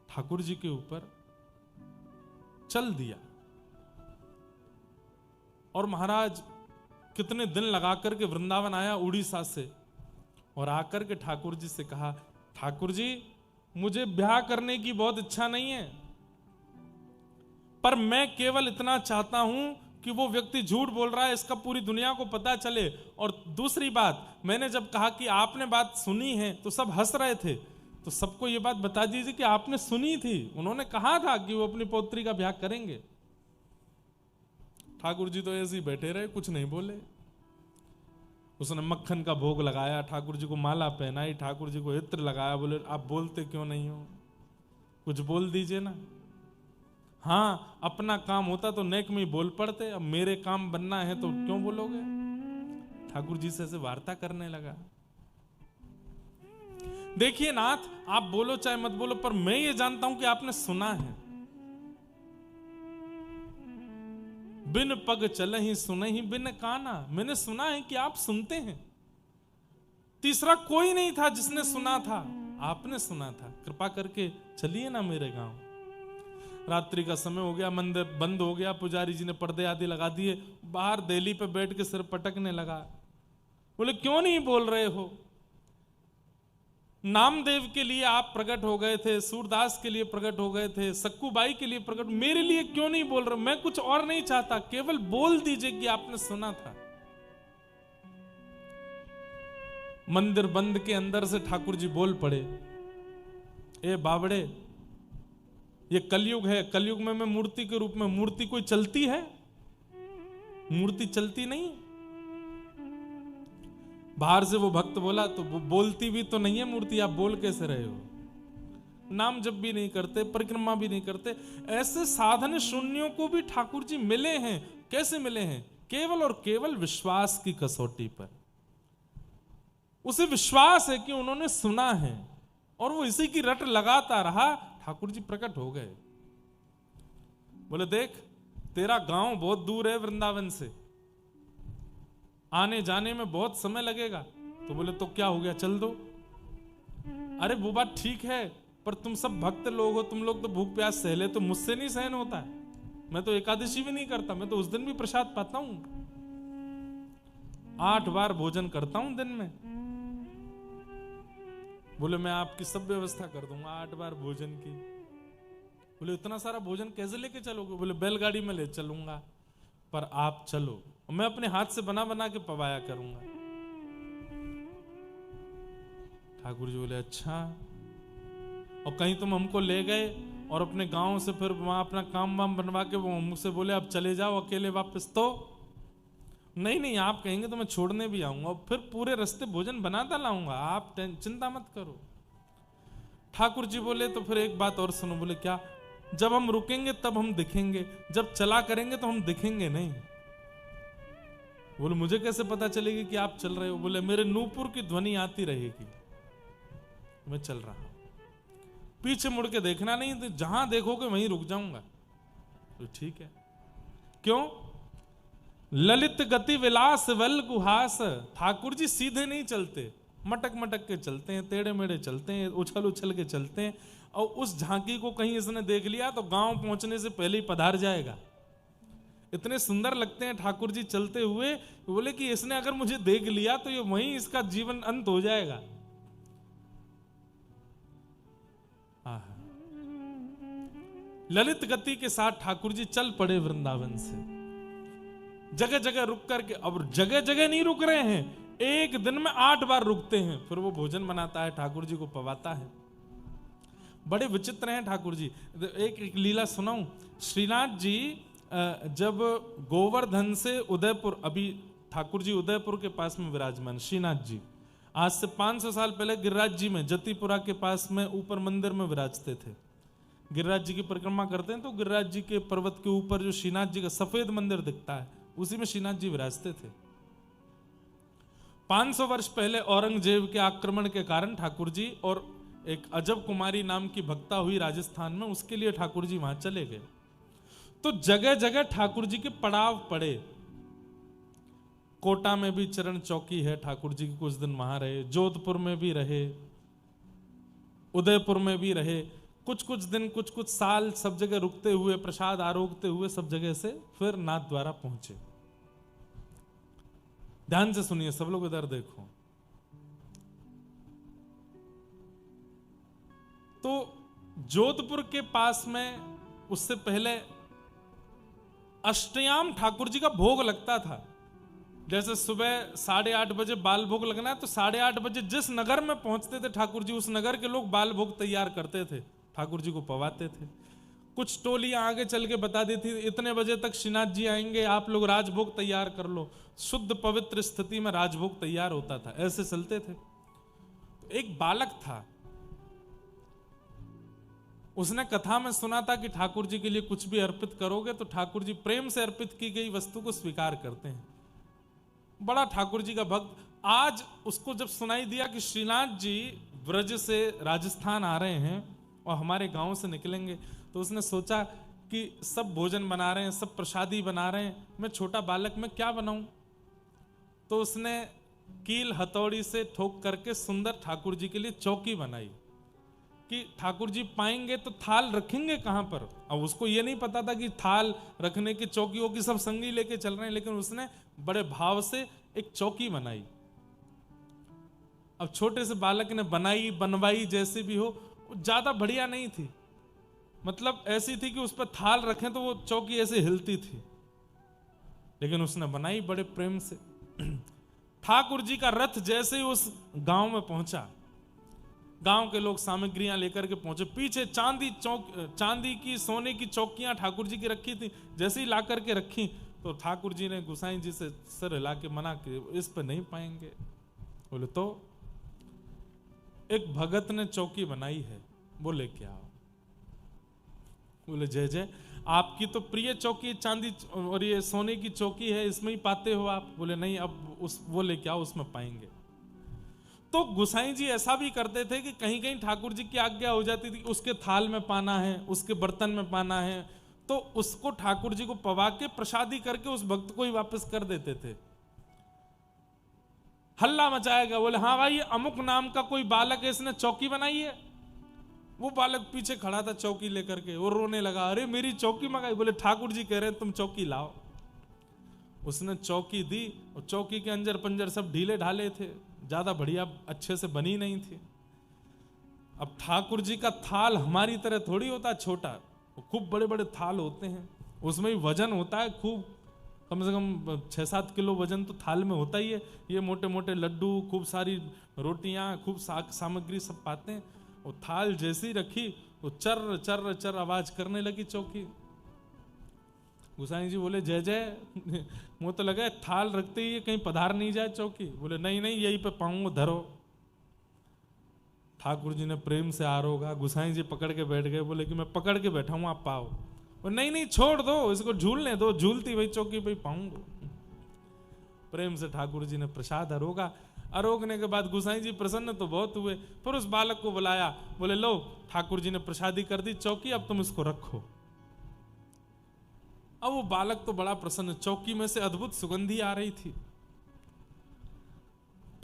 ठाकुर जी के ऊपर, चल दिया। और महाराज कितने दिन लगा करके वृंदावन आया उड़ीसा से, और आकर के ठाकुर जी से कहा, ठाकुर जी मुझे ब्याह करने की बहुत इच्छा नहीं है, पर मैं केवल इतना चाहता हूं कि वो व्यक्ति झूठ बोल रहा है इसका पूरी दुनिया को पता चले। और दूसरी बात, मैंने जब कहा कि आपने बात सुनी है तो सब हंस रहे थे, तो सबको ये बात बता दीजिए कि आपने सुनी थी, उन्होंने कहा था कि वो अपनी पौत्री का ब्याह करेंगे। ठाकुर जी तो ऐसे ही बैठे रहे, कुछ नहीं बोले। उसने मक्खन का भोग लगाया, ठाकुर जी को माला पहनाई, ठाकुर जी को इत्र लगाया। बोले आप बोलते क्यों नहीं हो, कुछ बोल दीजिए ना। हाँ, अपना काम होता तो नेक में ही बोल पड़ते, अब मेरे काम बनना है तो क्यों बोलोगे। ठाकुर जी से ऐसे वार्ता करने लगा। देखिए नाथ, आप बोलो चाहे मत बोलो, पर मैं ये जानता हूं कि आपने सुना है। बिन पग चले ही सुने ही बिन काना, मैंने सुना है कि आप सुनते हैं। तीसरा कोई नहीं था जिसने सुना था, आपने सुना था। कृपा करके चलिए ना मेरे गांव। रात्रि का समय हो गया, मंदिर बंद हो गया, पुजारी जी ने पर्दे आदि लगा दिए, बाहर देली पे बैठ के सिर पटकने लगा। बोले क्यों नहीं बोल रहे हो, नामदेव के लिए आप प्रकट हो गए थे, सूरदास के लिए प्रकट हो गए थे, सक्कूबाई के लिए प्रकट, मेरे लिए क्यों नहीं बोल रहे। मैं कुछ और नहीं चाहता, केवल बोल दीजिए कि आपने सुना था। मंदिर बंद के अंदर से ठाकुर जी बोल पड़े, ए बावड़े, ये कलयुग है, कलयुग में मैं मूर्ति के रूप में, मूर्ति कोई चलती है, मूर्ति चलती नहीं। बाहर से वो भक्त बोला, तो वो बोलती भी तो नहीं है मूर्ति, आप बोल कैसे रहे हो। नाम जप भी नहीं करते, परिक्रमा भी नहीं करते। ऐसे साधन शून्यों को भी ठाकुर जी मिले हैं। कैसे मिले हैं? केवल और केवल विश्वास की कसौटी पर। उसे विश्वास है कि उन्होंने सुना है और वो इसी की रट लगाता रहा। ठाकुर जी प्रकट हो गए। बोले देख, तेरा गांव बहुत दूर है वृंदावन से, आने जाने में बहुत समय लगेगा। तो बोले तो क्या हो गया, चल दो। अरे वो बात ठीक है, पर तुम सब भक्त लोग हो, तुम लोग तो भूख प्यास सह ले, तो मुझसे नहीं सहन होता है। मैं तो एकादशी भी नहीं करता, मैं तो उस दिन भी प्रसाद पाता हूं, 8 बार भोजन करता हूं दिन में। बोले मैं आपकी सब व्यवस्था कर दूंगा 8 बार भोजन की। बोले इतना सारा भोजन कैसे लेके चलोगे? बोले बैलगाड़ी में ले चलूंगा, पर आप चलो, मैं अपने हाथ से बना बना के पवाया करूंगा। ठाकुर जी बोले अच्छा। और कहीं तुम हमको ले गए और अपने गांव से फिर वहां अपना काम वाम बनवा के वो मुझसे बोले अब चले जाओ अकेले वापस, तो नहीं नहीं, आप कहेंगे तो मैं छोड़ने भी आऊंगा और फिर पूरे रास्ते भोजन बनाता लाऊंगा, आप चिंता मत करो। ठाकुर जी बोले तो फिर एक बात और सुनो। बोले क्या? जब हम रुकेंगे तब हम दिखेंगे, जब चला करेंगे तो हम दिखेंगे नहीं। बोले मुझे कैसे पता चलेगी कि आप चल रहे हो? बोले मेरे नूपुर की ध्वनि आती रहेगी, मैं चल रहा हूं, पीछे मुड़ के देखना नहीं, तो जहां देखोगे वहीं रुक जाऊंगा। तो ठीक है। क्यों? ललित गति विलास वल गुहास। ठाकुर जी सीधे नहीं चलते, मटक मटक के चलते हैं, टेढ़े मेढ़े चलते हैं, उछल उछल के चलते हैं। और उस झांकी को कहीं इसने देख लिया तो गांव पहुंचने से पहले ही पधार जाएगा। इतने सुंदर लगते हैं ठाकुर जी चलते हुए। बोले कि इसने अगर मुझे देख लिया तो ये वहीं इसका जीवन अंत हो जाएगा। ललित गति के साथ ठाकुर जी चल पड़े वृंदावन से, जगह जगह रुक करके। अब जगह जगह नहीं रुक रहे हैं, एक दिन में 8 बार रुकते हैं। फिर वो भोजन बनाता है, ठाकुर जी को पवाता है। बड़े विचित्र हैं ठाकुर जी। एक लीला सुनाऊं। श्रीनाथ जी जब गोवर्धन से उदयपुर, अभी ठाकुर जी उदयपुर के पास में विराजमान, श्रीनाथ जी आज से 500 साल पहले गिरिराज जी में जतिपुरा के पास में ऊपर मंदिर में विराजते थे। गिरिराज जी की परिक्रमा करते हैं तो गिरिराज जी के पर्वत के ऊपर जो श्रीनाथ जी का सफेद मंदिर दिखता है, उसी में श्रीनाथ जी विराजते थे। 500 वर्ष पहले औरंगजेब के आक्रमण के कारण ठाकुर जी और एक अजब कुमारी नाम की भक्ता हुई राजस्थान में, उसके लिए ठाकुर जी वहां चले गए। तो जगह जगह ठाकुर जी के पड़ाव पड़े। कोटा में भी चरण चौकी है, ठाकुर जी के कुछ दिन वहां रहे। जोधपुर में भी रहे, उदयपुर में भी रहे। कुछ कुछ दिन, कुछ कुछ साल सब जगह रुकते हुए, प्रसाद आरोगते हुए सब जगह से फिर नाथ द्वारा पहुंचे। ध्यान से सुनिए सब लोग, इधर देखो। तो जोधपुर के पास में उससे पहले अष्टयाम ठाकुर जी का भोग लगता था। जैसे सुबह 8:30 बजे बाल भोग लगना है, तो 8:30 बजे जिस नगर में पहुंचते थे ठाकुर जी, उस नगर के लोग बाल भोग तैयार करते थे, ठाकुर जी को पवाते थे। कुछ टोलियां आगे चल के बता देती थी इतने बजे तक श्रीनाथ जी आएंगे, आप लोग राजभोग तैयार कर लो। शुद्ध पवित्र स्थिति में राजभोग तैयार होता था, ऐसे चलते थे। एक बालक था, उसने कथा में सुना था कि ठाकुर जी के लिए कुछ भी अर्पित करोगे तो ठाकुर जी प्रेम से अर्पित की गई वस्तु को स्वीकार करते हैं। बड़ा ठाकुर जी का भक्त। आज उसको जब सुनाई दिया कि श्रीनाथ जी ब्रज से राजस्थान आ रहे हैं और हमारे गांव से निकलेंगे, तो उसने सोचा कि सब भोजन बना रहे हैं, सब प्रसादी बना रहे हैं, मैं छोटा बालक में क्या बनाऊं। तो उसने कील हथौड़ी से ठोक करके सुंदर ठाकुर जी के लिए चौकी बनाई कि ठाकुर जी पाएंगे तो थाल रखेंगे कहां पर। अब उसको ये नहीं पता था कि थाल रखने की चौकियों की सब संगी लेके चल रहे हैं, लेकिन उसने बड़े भाव से एक चौकी बनाई। अब छोटे से बालक ने बनाई बनवाई जैसे भी हो, ज्यादा बढ़िया नहीं थी, मतलब ऐसी थी कि उस पर थाल रखें तो वो चौकी ऐसे हिलती थी, लेकिन उसने बनाई बड़े प्रेम से। ठाकुर जी का रथ जैसे ही उस गांव में पहुंचा, गांव के लोग सामग्रियां लेकर के पहुंचे। पीछे चांदी की सोने की चौकियां ठाकुर जी की रखी थी, जैसे ही ला करके रखी तो ठाकुर जी ने गुसाई जी से सर हिला के मना कि इस पे नहीं पाएंगे। बोले तो एक भगत ने चौकी बनाई है, बोले क्या? बोले जय जय, आपकी तो प्रिय चौकी चांदी और ये सोने की चौकी है, इसमें ही पाते हो आप? बोले नहीं, अब उस वो लेके आओ, उसमें पाएंगे। तो गुसाई जी ऐसा भी करते थे कि कहीं कहीं ठाकुर जी की आज्ञा हो जाती थी, उसके थाल में पाना है, उसके बर्तन में पाना है, तो उसको ठाकुर जी को पवा के प्रसादी करके उस भक्त को ही वापस कर देते थे। हल्ला मचाएगा, बोले हाँ भाई, अमुक नाम का कोई बालक है, इसने चौकी बनाई है। वो बालक पीछे खड़ा था चौकी लेकर के, वो रोने लगा, अरे मेरी चौकी मंगाई। बोले ठाकुर जी कह रहे हैं तुम चौकी लाओ। उसने चौकी दी, और चौकी के अंजर पंजर सब ढीले ढाले थे, ज्यादा बढ़िया अच्छे से बनी नहीं थी। अब ठाकुर जी का थाल हमारी तरह थोड़ी होता छोटा, खूब बड़े बड़े थाल होते हैं, उसमें भी वजन होता है खूब, कम से कम 6-7 किलो वजन तो थाल में होता ही है। ये मोटे मोटे लड्डू, खूब सारी रोटियां, खूब सामग्री सब पाते हैं। और थाल जैसी रखी वो चर चर चर आवाज करने लगी चौकी। गुसाई जी बोले जय जय, मुझे तो लगा थाल रखते ही कहीं पधार नहीं जाए चौकी। बोले नहीं नहीं, यहीं पे पाऊंगा, धरो। ठाकुर जी ने प्रेम से आरोगा, गुसाई जी पकड़ के बैठ गए, बोले कि मैं पकड़ के बैठा हूं, आप पाओ। बोले नहीं नहीं, छोड़ दो इसको, झूलने दो, झूलती वही चौकी पे पाऊंगा। प्रेम से ठाकुर जी ने प्रसाद अरोगा। अरोगने के बाद गुसाई जी प्रसन्न तो बहुत हुए, फिर उस बालक को बुलाया, बोले लो ठाकुर जी ने प्रसादी कर दी चौकी, अब तुम इसको रखो। अब वो बालक तो बड़ा प्रसन्न, चौकी में से अद्भुत सुगंधी आ रही थी।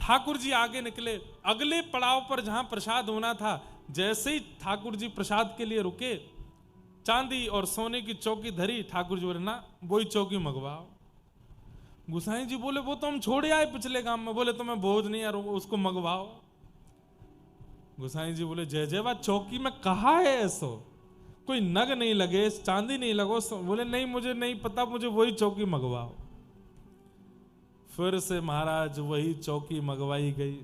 ठाकुर जी आगे निकले, अगले पड़ाव पर जहां प्रसाद होना था, जैसे ही ठाकुर जी प्रसाद के लिए रुके, चांदी और सोने की चौकी धरी। ठाकुर जी बोले ना, वही चौकी मंगवाओ। गुसाई जी बोले वो तो हम छोड़े आए पिछले काम में। बोले तो मैं बोझ नहीं आ रहा, उसको मंगवाओ। गुसाई जी बोले जय जय, वह चौकी में कहा है ऐसो, कोई नग नहीं लगे, चांदी नहीं लगो। बोले नहीं, मुझे नहीं पता, मुझे वही चौकी मंगवाओ। फिर से महाराज वही चौकी मंगवाई गई।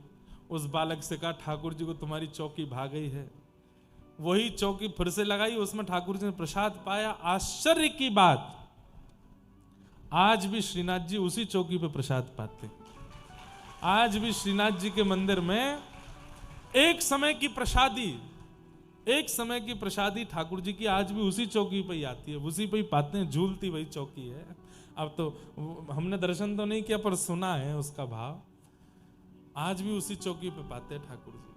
उस बालक से कहा ठाकुर जी को तुम्हारी चौकी भाग गई है। वही चौकी फिर से लगाई, उसमें ठाकुर जी ने प्रसाद पाया। आश्चर्य की बात, आज भी श्रीनाथ जी उसी चौकी पे प्रसाद पाते। आज भी श्रीनाथ जी के मंदिर में एक समय की प्रसादी ठाकुर जी की आज भी उसी चौकी पे ही आती है, उसी पे ही पाते हैं, झूलती वही चौकी है। अब तो हमने दर्शन तो नहीं किया, पर सुना है उसका भाव। आज भी उसी चौकी पे पाते हैं ठाकुर जी।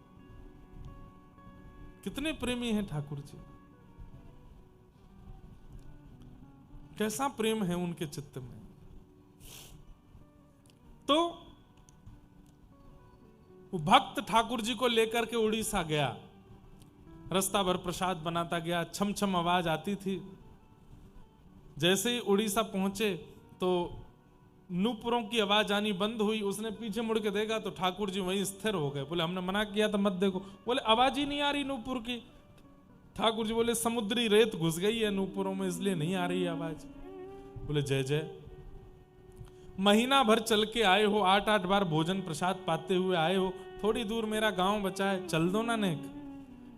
कितने प्रेमी हैं ठाकुर जी, कैसा प्रेम है उनके चित्त में। तो वो भक्त ठाकुर जी को लेकर के उड़ीसा गया, रास्ता भर प्रसाद बनाता गया, छम छम आवाज आती थी। जैसे ही उड़ीसा पहुंचे तो नूपुरों की आवाज आनी बंद हुई। उसने पीछे मुड़ के देखा तो ठाकुर जी वहीं स्थिर हो गए। बोले हमने मना किया था मत देखो। बोले आवाज ही नहीं आ रही नूपुर की। ठाकुर जी बोले समुद्री रेत घुस गई है नूपुरों में इसलिए नहीं आ रही आवाज। बोले जय जय, महीना भर चल के आए हो, 8-8 बार भोजन प्रसाद पाते हुए आए हो, थोड़ी दूर मेरा गांव बचा है, चल दो ना नेक।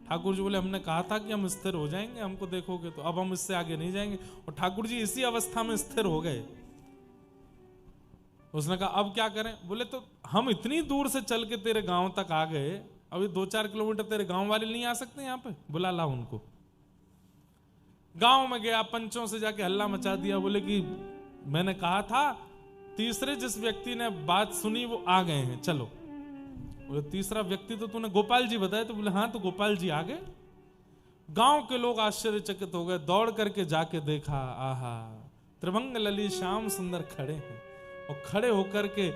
ठाकुर जी बोले हमने कहा था कि हम स्थिर हो जाएंगे, हमको देखोगे तो, अब हम इससे आगे नहीं जाएंगे। और ठाकुर जी इसी अवस्था में स्थिर हो गए। उसने कहा अब क्या करें? बोले तो हम इतनी दूर से चल के तेरे गांव तक आ गए, अभी 2-4 किलोमीटर तेरे गांव वाले नहीं आ सकते यहाँ पे? बुला ला उनको। गांव में गया, पंचों से जाके हल्ला मचा दिया। बोले कि मैंने कहा था, तीसरे जिस व्यक्ति ने बात सुनी वो आ गए हैं, चलो। बोले तीसरा व्यक्ति तो तूने गोपाल जी बताया? तो बोले हाँ, तो गोपाल जी आ गए। गांव के लोग आश्चर्यचकित हो गए, दौड़ करके जाके देखा, आहा त्रिभंग ललित श्याम सुंदर खड़े हैं। और खड़े होकर के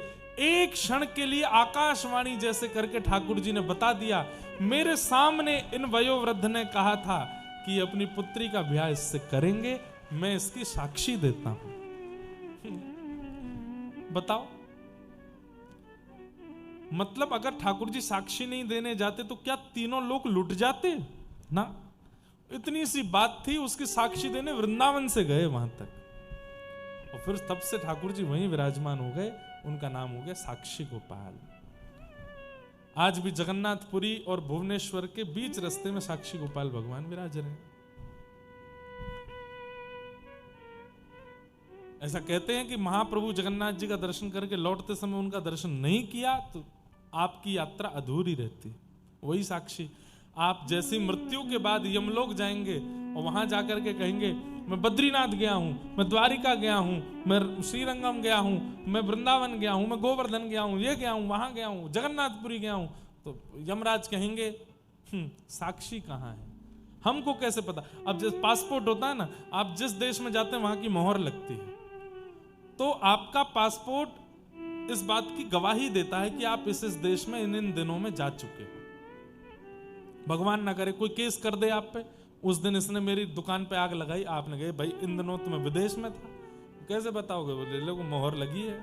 एक क्षण के लिए आकाशवाणी जैसे करके ठाकुर जी ने बता दिया, मेरे सामने इन वयोवृद्ध ने कहा था कि अपनी पुत्री का ब्याह इससे करेंगे, मैं इसकी साक्षी देता हूं। बताओ, मतलब अगर ठाकुर जी साक्षी नहीं देने जाते तो क्या तीनों लोग लुट जाते ना? इतनी सी बात थी, उसकी साक्षी देने वृंदावन से गए वहां तक। और फिर तब से ठाकुर जी वहीं विराजमान हो गए। उनका नाम हो गया साक्षी गोपाल। आज भी जगन्नाथपुरी और भुवनेश्वर के बीच रास्ते में साक्षी गोपाल भगवान विराज रहे हैं। ऐसा कहते हैं कि महाप्रभु जगन्नाथ जी का दर्शन करके लौटते समय उनका दर्शन नहीं किया तो आपकी यात्रा अधूरी रहती। वही साक्षी। आप जैसी मृत्यु के बाद यमलोक जाएंगे और वहां जाकर के कहेंगे मैं बद्रीनाथ गया हूं, मैं द्वारिका गया हूं, मैं श्रीरंगम गया हूं, मैं वृंदावन गया हूं, मैं गोवर्धन गया हूं, ये गया हूं, वहां गया हूं, जगन्नाथपुरी गया हूं, तो यमराज कहेंगे साक्षी कहां है? हमको कैसे पता? अब जैसे पासपोर्ट होता है ना, आप जिस देश में जाते हैं वहां की मोहर लगती है, तो आपका पासपोर्ट इस बात की गवाही देता है कि आप इस देश में इन दिनों में जा चुके हो। भगवान ना करे कोई केस कर दे आप पे, उस दिन इसने मेरी दुकान पे आग लगाई, आपने कहे भाई इन दिनों तो मैं विदेश में था, कैसे बताओगे? बोले लोगों मोहर लगी है,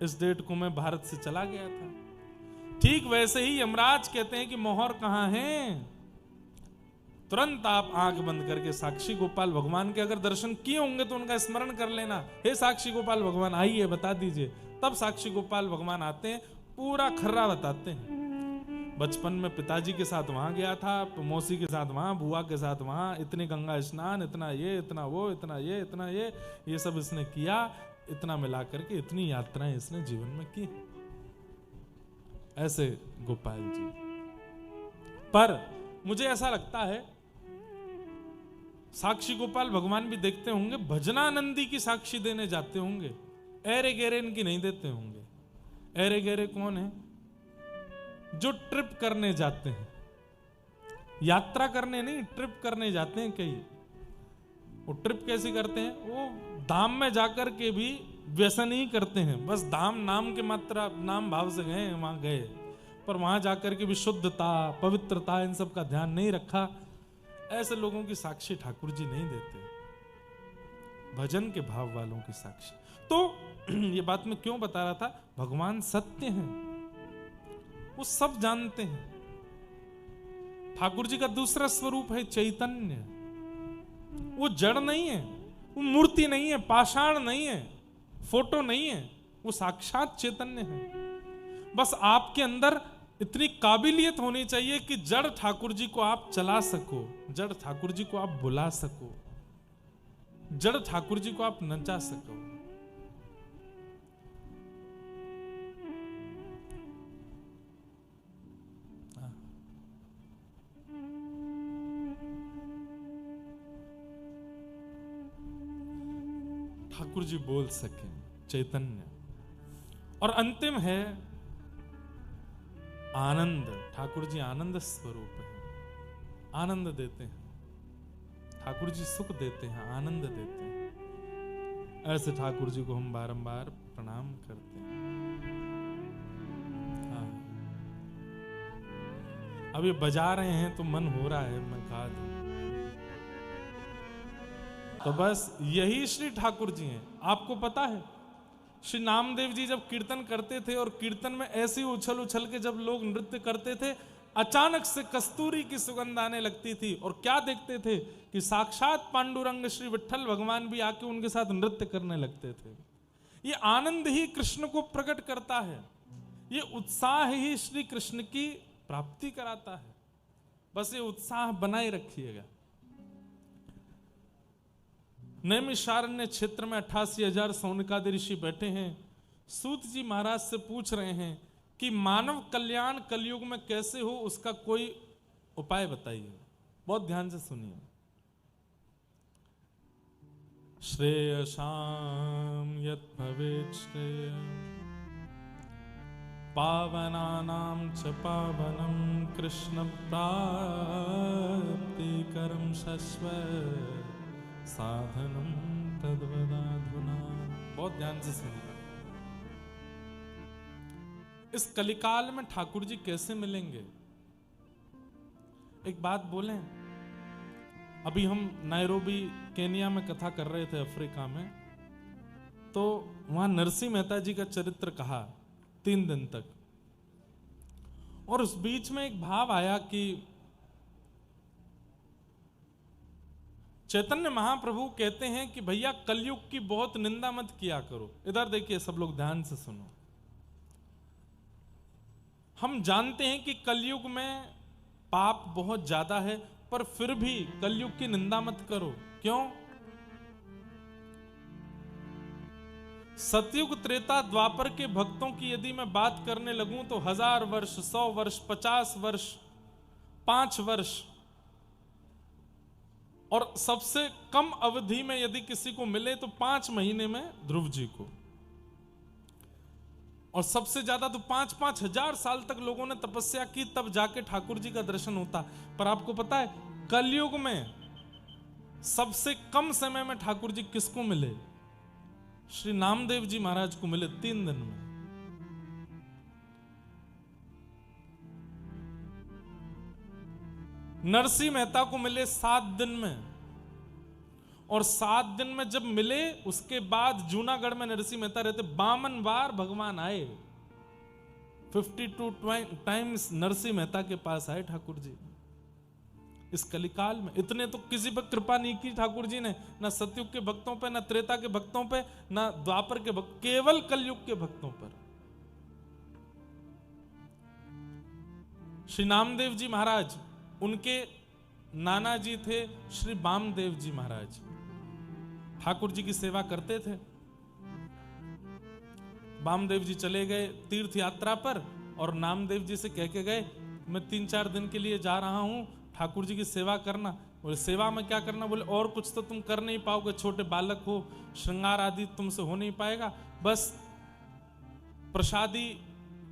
इस डेट को मैं भारत से चला गया था। ठीक वैसे ही यमराज कहते हैं कि मोहर कहां है? तुरंत आप आंख बंद करके साक्षी गोपाल भगवान के अगर दर्शन किए होंगे तो उनका स्मरण कर लेना, हे साक्षी गोपाल भगवान आइए बता दीजिए। तब साक्षी गोपाल भगवान आते हैं, पूरा खर्रा बताते हैं। बचपन में पिताजी के साथ वहां गया था, मौसी के साथ वहां, बुआ के साथ वहां, इतने गंगा स्नान, इतना ये, इतना वो, इतना ये, इतना ये सब इसने किया, इतना मिला करके इतनी यात्राएं इसने जीवन में की। ऐसे गोपाल जी। पर मुझे ऐसा लगता है साक्षी गोपाल भगवान भी देखते होंगे, भजनानंदी की साक्षी देने जाते होंगे, ऐरे गहरे इनकी नहीं देते होंगे। ऐरे गहरे कौन है? जो ट्रिप करने जाते हैं, यात्रा करने नहीं, ट्रिप करने जाते हैं कई। वो ट्रिप कैसे करते हैं? वो धाम में जाकर के भी व्यसन ही करते हैं, बस धाम नाम के मात्रा नाम भाव से गए, वहां गए, पर वहां जाकर के भी शुद्धता, पवित्रता, इन सब का ध्यान नहीं रखा। ऐसे लोगों की साक्षी ठाकुर जी नहीं देते, भजन के भाव वालों की साक्षी। तो ये बात मैं क्यों बता रहा था? भगवान सत्य हैं, वो सब जानते हैं। ठाकुर जी का दूसरा स्वरूप है चैतन्य। वो जड़ नहीं है, वो मूर्ति नहीं है, पाषाण नहीं है, फोटो नहीं है, वो साक्षात चैतन्य है। बस आपके अंदर इतनी काबिलियत होनी चाहिए कि जड़ ठाकुर जी को आप चला सको, जड़ ठाकुर जी को आप बुला सको, जड़ ठाकुर जी को आप नचा सको। ठाकुर जी बोल सके, चैतन्य। और अंतिम है आनंद। ठाकुर जी आनंद स्वरूप है, आनंद देते हैं। ठाकुर जी सुख देते हैं, आनंद देते हैं। ऐसे ठाकुर जी को हम बारंबार प्रणाम करते हैं। हाँ, अब ये बजा रहे हैं तो मन हो रहा है मैं गा दूं। तो बस यही श्री ठाकुर जी हैं। आपको पता है श्री नामदेव जी जब कीर्तन करते थे और कीर्तन में ऐसी उछल उछल के जब लोग नृत्य करते थे, अचानक से कस्तूरी की सुगंध आने लगती थी और क्या देखते थे कि साक्षात पांडुरंग श्री विट्ठल भगवान भी आके उनके साथ नृत्य करने लगते थे। ये आनंद ही कृष्ण को प्रकट करता है, ये उत्साह ही श्री कृष्ण की प्राप्ति कराता है। बस ये उत्साह बनाए रखिएगा। नैमिषारण्य क्षेत्र में 88,000 सौनकादि ऋषि बैठे हैं। सूत जी महाराज से पूछ रहे हैं कि मानव कल्याण कलयुग में कैसे हो, उसका कोई उपाय बताइए। बहुत ध्यान से सुनिए। श्रेयसाम यत् भवेत् श्रेय पावनानां च पावनं कृष्ण प्राप्तिकरं शाश्वत साधनम तद्वदाधुना। बहुत ध्यान से सुनिए। इस कलिकाल में ठाकुर जी कैसे मिलेंगे? एक बात बोलें, अभी हम नैरोबी केनिया में कथा कर रहे थे अफ्रीका में, तो वहां नरसिंह मेहता जी का चरित्र कहा 3 दिन तक, और उस बीच में एक भाव आया कि चैतन्य महाप्रभु कहते हैं कि भैया कलयुग की बहुत निंदा मत किया करो। इधर देखिए सब लोग ध्यान से सुनो। हम जानते हैं कि कलयुग में पाप बहुत ज्यादा है, पर फिर भी कलयुग की निंदा मत करो। क्यों? सतयुग त्रेता द्वापर के भक्तों की यदि मैं बात करने लगूं तो 1000 वर्ष, 100 वर्ष, 50 वर्ष, 5 वर्ष, और सबसे कम अवधि में यदि किसी को मिले तो 5 महीने में ध्रुव जी को, और सबसे ज्यादा तो 5-5 हजार साल तक लोगों ने तपस्या की, तब जाके ठाकुर जी का दर्शन होता। पर आपको पता है कलयुग में सबसे कम समय में ठाकुर जी किसको मिले? श्री नामदेव जी महाराज को मिले 3 दिन में। नरसिंह मेहता को मिले 7 दिन में, और 7 दिन में जब मिले उसके बाद जूनागढ़ में नरसिंह मेहता रहते, 52 बार भगवान आए। 52 टाइम्स नरसिंह मेहता के पास आए ठाकुर जी इस कलिकाल में। इतने तो किसी पर कृपा नहीं की ठाकुर जी ने, ना सतयुग के भक्तों पे, ना त्रेता के भक्तों पे, ना द्वापर के भक्त, केवल कलयुग के भक्तों पर। श्री नामदेव जी महाराज, उनके नाना जी थे श्री वामदेव जी महाराज, ठाकुर जी की सेवा करते थे। वामदेव जी चले गए तीर्थ यात्रा पर और नामदेव जी से कह के गए, मैं 3-4 दिन के लिए जा रहा हूं, ठाकुर जी की सेवा करना। बोले सेवा में क्या करना? बोले और कुछ तो तुम कर नहीं पाओगे, छोटे बालक हो, श्रृंगार आदि तुमसे हो नहीं पाएगा, बस प्रसादी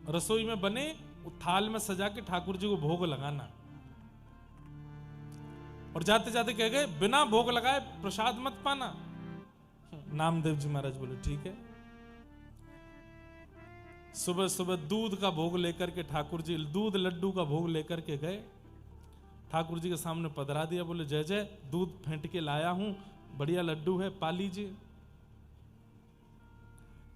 रसोई में बने थाल में सजा के ठाकुर जी को भोग लगाना। और जाते जाते कह गए बिना भोग लगाए प्रसाद मत पाना। नामदेव जी महाराज बोले ठीक है। सुबह सुबह दूध का भोग लेकर के ठाकुर जी, दूध लड्डू का भोग लेकर के गए, ठाकुर जी के सामने पधरा दिया। बोले जय जय, दूध फेंट के लाया हूं, बढ़िया लड्डू है, पा लीजिए।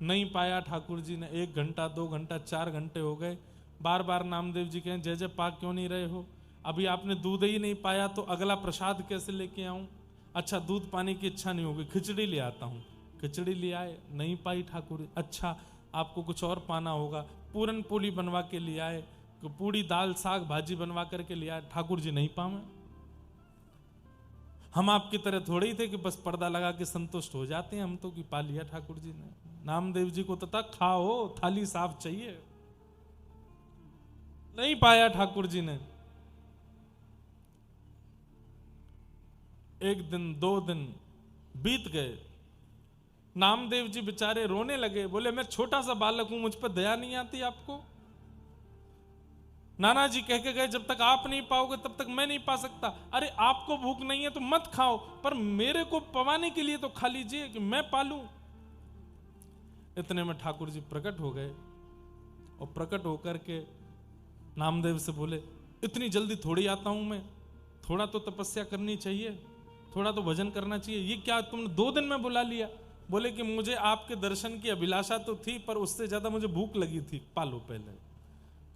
नहीं पाया ठाकुर जी ने। 1 घंटा, 2 घंटा, 4 घंटे हो गए। बार बार नामदेव जी कहें जय जय पा क्यों नहीं रहे हो? अभी आपने दूध ही नहीं पाया तो अगला प्रसाद कैसे लेके आऊं? अच्छा दूध पाने की इच्छा नहीं होगी, खिचड़ी ले आता हूं। खिचड़ी ले आए, नहीं पाई ठाकुर। अच्छा आपको कुछ और पाना होगा, पूरन पोली बनवा के ले आए, पूड़ी दाल साग भाजी बनवा करके ले आए, ठाकुर जी नहीं पावे। हम आपकी तरह थोड़े ही थे कि बस पर्दा लगा के संतुष्ट हो जाते हैं, हम तो कि पा लिया ठाकुर जी ने। नामदेव जी को तो था खाओ, थाली साफ चाहिए। नहीं पाया ठाकुर जी ने। 1 दिन 2 दिन बीत गए। नामदेव जी बेचारे रोने लगे, बोले मैं छोटा सा बालक हूं, मुझ पर दया नहीं आती आपको? नाना जी कह के गए जब तक आप नहीं पाओगे तब तक मैं नहीं पा सकता। अरे आपको भूख नहीं है तो मत खाओ, पर मेरे को पवाने के लिए तो खा लीजिए कि मैं पालूं। इतने में ठाकुर जी प्रकट हो गए और प्रकट होकर के नामदेव से बोले इतनी जल्दी थोड़ी आता हूं मैं, थोड़ा तो तपस्या करनी चाहिए, थोड़ा तो भजन करना चाहिए। ये क्या तुमने 2 दिन में बुला लिया? बोले कि मुझे आपके दर्शन की अभिलाषा तो थी, पर उससे ज्यादा मुझे भूख लगी थी, पालो पहले।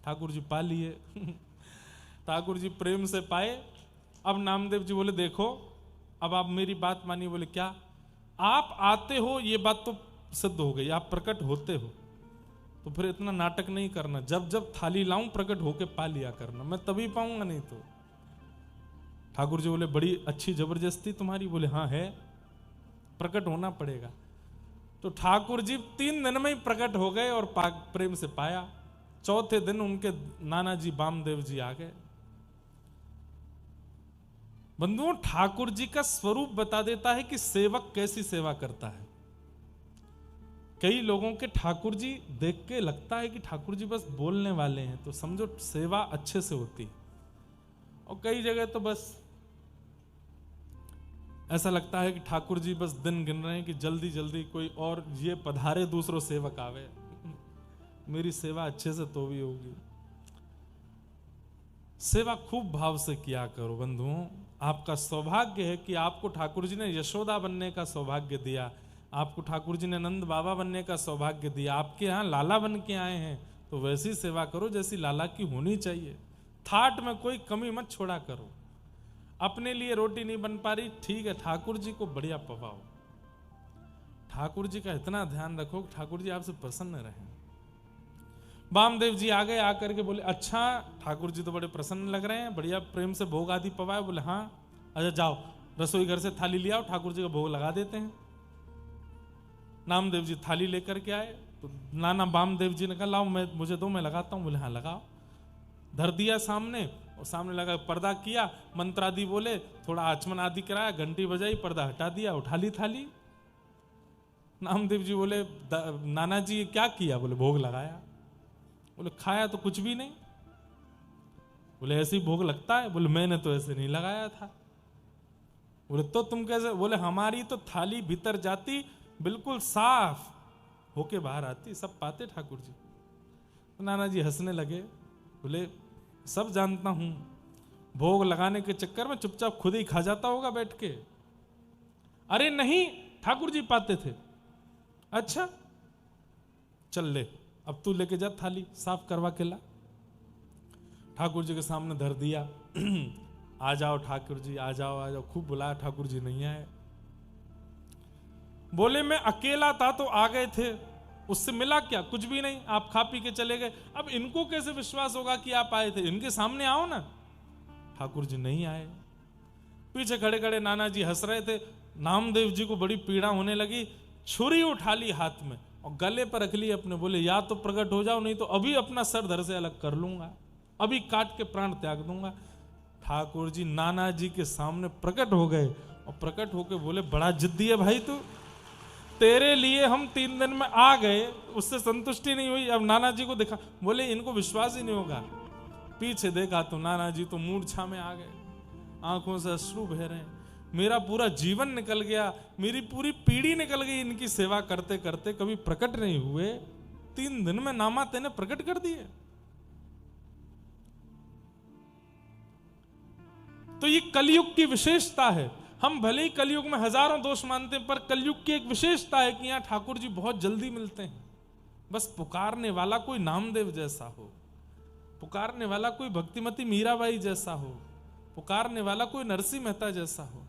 ठाकुर जी पा लिए। ठाकुर जी प्रेम से पाए। अब नामदेव जी बोले देखो, अब आप मेरी बात मानिए। बोले क्या? आप आते हो ये बात तो सिद्ध हो गई, आप प्रकट होते हो, तो फिर इतना नाटक नहीं करना। जब जब थाली लाऊं प्रकट होके पा लिया करना, मैं तभी पाऊंगा, नहीं तो। ठाकुर जी बोले बड़ी अच्छी जबरदस्ती तुम्हारी। बोले हाँ है, प्रकट होना पड़ेगा। तो ठाकुर जी 3 दिन में ही प्रकट हो गए और प्रेम से पाया। चौथे दिन उनके नाना जी वामदेव जी आ गए। बंधुओं, ठाकुर जी का स्वरूप बता देता है कि सेवक कैसी सेवा करता है। कई लोगों के ठाकुर जी देख के लगता है कि ठाकुर जी बस बोलने वाले हैं, तो समझो सेवा अच्छे से होती है। और कई जगह तो बस ऐसा लगता है कि ठाकुर जी बस दिन गिन रहे हैं कि जल्दी जल्दी कोई और ये पधारे, दूसरों सेवक आवे, मेरी सेवा अच्छे से तो भी होगी। सेवा खूब भाव से किया करो बंधुओं। आपका सौभाग्य है कि आपको ठाकुर जी ने यशोदा बनने का सौभाग्य दिया, आपको ठाकुर जी ने नंद बाबा बनने का सौभाग्य दिया। आपके यहाँ लाला बन के आए हैं, तो वैसी सेवा करो जैसी लाला की होनी चाहिए। थाट में कोई कमी मत छोड़ा करो। अपने लिए रोटी नहीं बन पा रही, ठीक है, ठाकुर जी को बढ़िया पवाओ। ठाकुर जी का इतना ध्यान रखो कि ठाकुर जी आपसे प्रसन्न रहें। वामदेव जी आ गए, आकर के बोले अच्छा ठाकुर जी तो बड़े प्रसन्न लग रहे हैं, बढ़िया प्रेम से भोग आदि पवाए। बोले हाँ, अच्छा जाओ रसोई घर से थाली ले आओ, ठाकुर जी का भोग लगा देते हैं। नामदेव जी थाली लेकर के आए, तो नाना वामदेव जी ने कहा लाओ मुझे दो, मैं लगाता हूँ। बोले हाँ लगाओ। धर दिया सामने, और सामने लगा, पर्दा किया, मंत्र आदि बोले, थोड़ा आचमन आदि कराया, घंटी बजाई, पर्दा हटा दिया, उठा ली थाली। नामदेव जी बोले नाना जी क्या किया? बोले भोग लगाया। बोले खाया तो कुछ भी नहीं। बोले ऐसे ही भोग लगता है? बोले मैंने तो ऐसे नहीं लगाया था। बोले तो तुम कैसे? बोले हमारी तो थाली भीतर जाती, बिल्कुल साफ होके बाहर आती, सब पाते ठाकुर जी। तो नाना जी हंसने लगे, बोले सब जानता हूं, भोग लगाने के चक्कर में चुपचाप खुद ही खा जाता होगा बैठ के। अरे नहीं, ठाकुर जी पाते थे। अच्छा चल ले, अब तू लेके जा थाली, साफ करवा के ला। ठाकुर जी के सामने धर दिया। आ जाओ ठाकुर जी, आ जाओ आ जाओ, खूब बुलाया, ठाकुर जी नहीं आए। बोले मैं अकेला था तो आ गए थे, उससे मिला क्या? कुछ भी नहीं, आप खा पी के चले गए। अब इनको कैसे विश्वास होगा कि आप आए थे? इनके सामने आओ ना। ठाकुर जी नहीं आए। पीछे खड़े खड़े नाना जी हंस रहे थे। नामदेव जी को बड़ी पीड़ा होने लगी, छुरी उठा ली हाथ में और गले पर रख ली अपने। बोले या तो प्रकट हो जाओ, नहीं तो अभी अपना सर धड़ से अलग कर लूंगा, अभी काट के प्राण त्याग दूंगा। ठाकुर जी नाना जी के सामने प्रकट हो गए और प्रकट होके बोले बड़ा जिद्दी है भाई तू, तेरे लिए हम 3 दिन में आ गए, उससे संतुष्टि नहीं हुई, अब नाना जी को दिखा। बोले इनको विश्वास ही नहीं होगा। पीछे देखा तो नाना जी तो मूर्छा में आ गए, आंखों से अश्रु बह रहे हैं। मेरा पूरा जीवन निकल गया, मेरी पूरी पीढ़ी निकल गई इनकी सेवा करते करते, कभी प्रकट नहीं हुए, 3 दिन में नामा तेने प्रकट कर दिए। तो ये कलयुग की विशेषता है। हम भले ही कलयुग में हजारों दोष मानते हैं, पर कलयुग की एक विशेषता है कि यहां ठाकुर जी बहुत जल्दी मिलते हैं। बस पुकारने वाला कोई नामदेव जैसा हो, पुकारने वाला कोई भक्तिमती मीराबाई जैसा हो, पुकारने वाला कोई नरसिंह मेहता जैसा हो।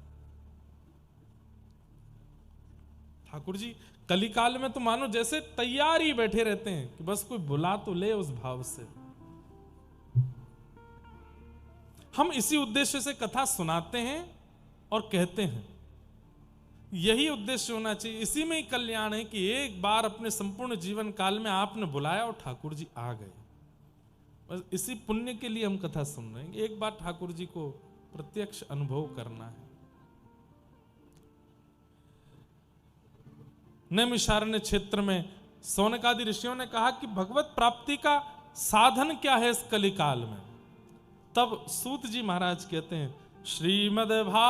ठाकुर जी कलिकाल में तो मानो जैसे तैयार ही बैठे रहते हैं कि बस कोई बुला तो ले, उस भाव से। हम इसी उद्देश्य से कथा सुनाते हैं और कहते हैं, यही उद्देश्य होना चाहिए। इसी में ही कल्याण है कि एक बार अपने संपूर्ण जीवन काल में आपने बुलाया और ठाकुर जी आ गए। बस इसी पुण्य के लिए हम कथा सुन रहे हैं, एक बार ठाकुर जी को प्रत्यक्ष अनुभव करना है। नैमिषारण्य क्षेत्र में सौनकादि ऋषियों ने कहा कि भगवत प्राप्ति का साधन क्या है इस कलिकाल में। तब सूत जी महाराज कहते हैं, श्रीमद् भागवतम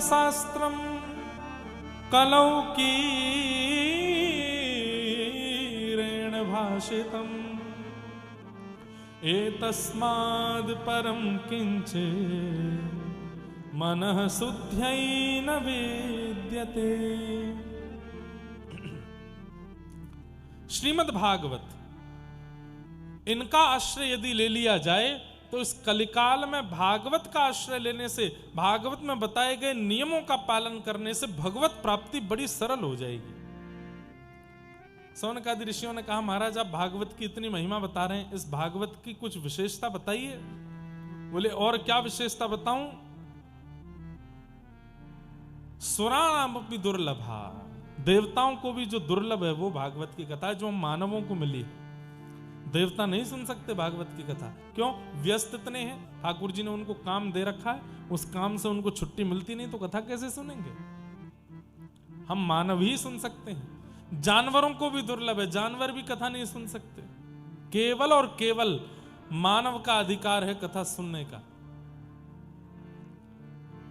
शास्त्रम कलौकीरेण भाषितम् एतस्माद् परं किंचित् मनः शुद्ध्यै न विद्यते। श्रीमद् भागवत, इनका आश्रय यदि ले लिया जाए तो इस कलिकाल में भागवत का आश्रय लेने से, भागवत में बताए गए नियमों का पालन करने से भगवत प्राप्ति बड़ी सरल हो जाएगी। सौनकादि ऋषियों ने कहा, महाराज आप भागवत की इतनी महिमा बता रहे हैं, इस भागवत की कुछ विशेषता बताइए। बोले और क्या विशेषता बताऊं? सुराणाम अपनी दुर्लभा, देवताओं को भी जो दुर्लभ है वो भागवत की कथा है, जो मानवों को मिली है। देवता नहीं सुन सकते भागवत की कथा, क्यों? व्यस्त इतने हैं, ठाकुर जी ने उनको काम दे रखा है, उस काम से उनको छुट्टी मिलती नहीं, तो कथा कैसे सुनेंगे? हम मानव ही सुन सकते हैं। जानवरों को भी दुर्लभ है, जानवर भी कथा नहीं सुन सकते। केवल और केवल मानव का अधिकार है कथा सुनने का।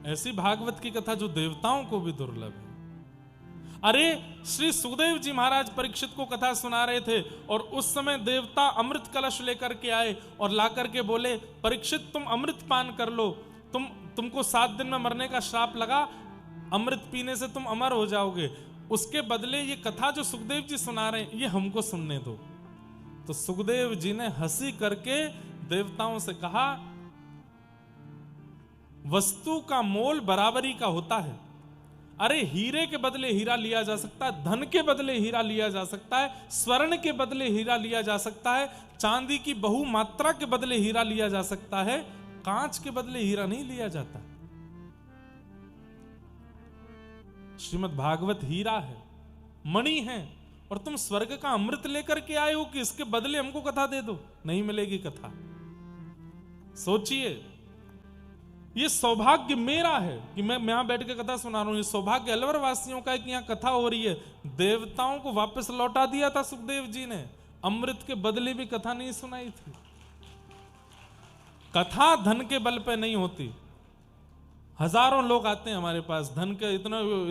ऐसी भागवत की कथा जो देवताओं को भी दुर्लभ है। अरे श्री सुखदेव जी महाराज परीक्षित को कथा सुना रहे थे और उस समय देवता अमृत कलश लेकर के आए और लाकर के बोले, परीक्षित तुम अमृत पान कर लो, तुमको 7 दिन में मरने का श्राप लगा, अमृत पीने से तुम अमर हो जाओगे। उसके बदले ये कथा जो सुखदेव जी सुना रहे हैं ये हमको सुनने दो। तो सुखदेव जी ने हंसी करके देवताओं से कहा, वस्तु का मोल बराबरी का होता है। अरे हीरे के बदले हीरा लिया जा सकता है, धन के बदले हीरा लिया जा सकता है, स्वर्ण के बदले हीरा लिया जा सकता है, चांदी की बहुमात्रा के बदले हीरा लिया जा सकता है, कांच के बदले हीरा नहीं लिया जाता। श्रीमद् भागवत हीरा है, मणि है, और तुम स्वर्ग का अमृत लेकर के आए हो कि इसके बदले हमको कथा दे दो। नहीं मिलेगी कथा। सोचिए, ये सौभाग्य मेरा है कि मैं यहां बैठ के कथा सुना रहा हूं। ये सौभाग्य अलवर वासियों का है कि यहां कथा हो रही है। देवताओं को वापस लौटा दिया था सुखदेव जी ने, अमृत के बदले भी कथा नहीं सुनाई थी। कथा धन के बल पे नहीं होती। हजारों लोग आते हैं हमारे पास, धन के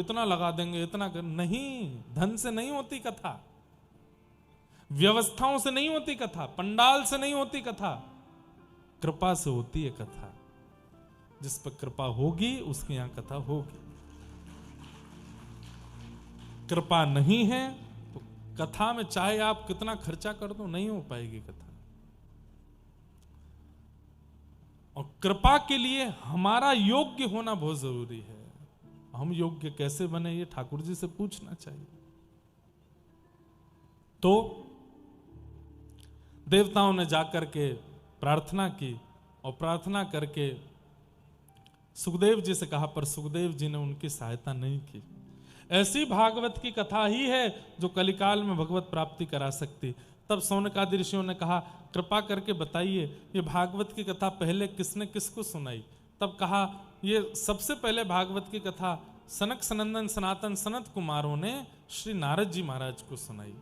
इतना लगा देंगे, इतना नहीं, धन से नहीं होती कथा, व्यवस्थाओं से नहीं होती कथा, पंडाल से नहीं होती कथा, कृपा से होती है कथा। जिस पर कृपा होगी उसके यहां कथा होगी। कृपा नहीं है तो कथा में चाहे आप कितना खर्चा कर दो नहीं हो पाएगी कथा। और कृपा के लिए हमारा योग्य होना बहुत जरूरी है। हम योग्य कैसे बने ये ठाकुर जी से पूछना चाहिए। तो देवताओं ने जाकर के प्रार्थना की और प्रार्थना करके सुखदेव जी से कहा, पर सुखदेव जी ने उनकी सहायता नहीं की। ऐसी भागवत की कथा ही है जो कलिकाल में भगवत प्राप्ति करा सकती। तब सौनकादि ऋषियों ने कहा, कृपा करके बताइए ये भागवत की कथा पहले किसने किसको सुनाई? तब कहा, ये सबसे पहले भागवत की कथा सनक सनंदन सनातन सनत कुमारों ने श्री नारद जी महाराज को सुनाई।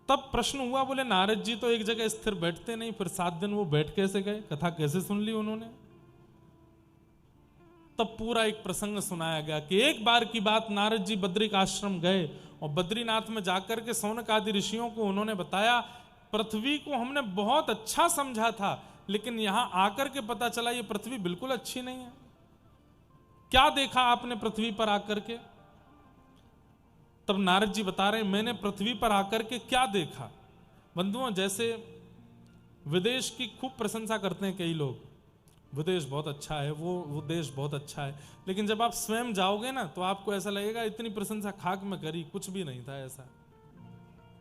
तब प्रश्न हुआ, बोले नारद जी तो एक जगह स्थिर बैठते नहीं, फिर 7 दिन वो बैठ कैसे गए, कथा कैसे सुन ली उन्होंने? तब पूरा एक प्रसंग सुनाया गया कि एक बार की बात, नारद जी बद्रिक आश्रम गए और बद्रीनाथ में जाकर के सौनक आदि ऋषियों को उन्होंने बताया, पृथ्वी को हमने बहुत अच्छा समझा था, लेकिन यहां आकर के पता चला ये पृथ्वी बिल्कुल अच्छी नहीं है। क्या देखा आपने पृथ्वी पर आकर के? तब नारद जी बता रहे, मैंने पृथ्वी पर आकर के क्या देखा। बंधुओं, जैसे विदेश की खूब प्रशंसा करते हैं कई लोग, विदेश बहुत अच्छा है, वो देश बहुत अच्छा है, लेकिन जब आप स्वयं जाओगे ना तो आपको ऐसा लगेगा इतनी प्रशंसा खाक में करी, कुछ भी नहीं था।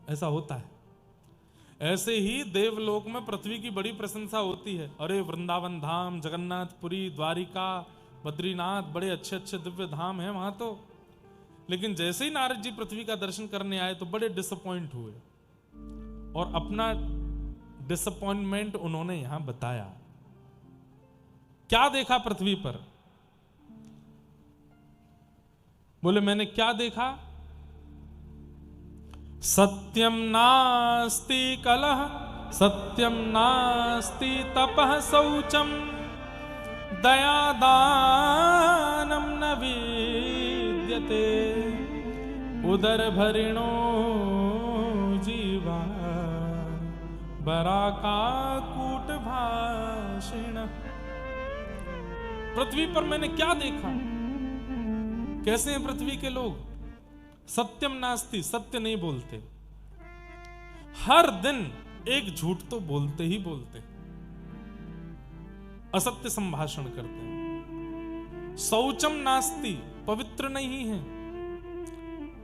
ऐसा होता है। ऐसे ही देवलोक में पृथ्वी की बड़ी प्रशंसा होती है। अरे वृंदावन धाम, जगन्नाथपुरी, द्वारिका, बद्रीनाथ, बड़े अच्छे अच्छे दिव्य धाम हैं वहां तो। लेकिन जैसे ही नारद जी पृथ्वी का दर्शन करने आए तो बड़े डिसअपॉइंट हुए और अपना डिसअपॉइंटमेंट उन्होंने यहां बताया। क्या देखा पृथ्वी पर? बोले मैंने क्या देखा? सत्यम नास्ति कलह, सत्यम नास्ति तपः शौचम, दया दानम न विद्यते, उदर भरिणो जीवा, बराका कूट भाषिण। पृथ्वी पर मैंने क्या देखा। कैसे हैं पृथ्वी के लोग? सत्यम नास्ति, सत्य नहीं बोलते। हर दिन एक झूठ तो बोलते ही बोलते, असत्य संभाषण करते हैं। शौचम नास्ति, पवित्र नहीं है।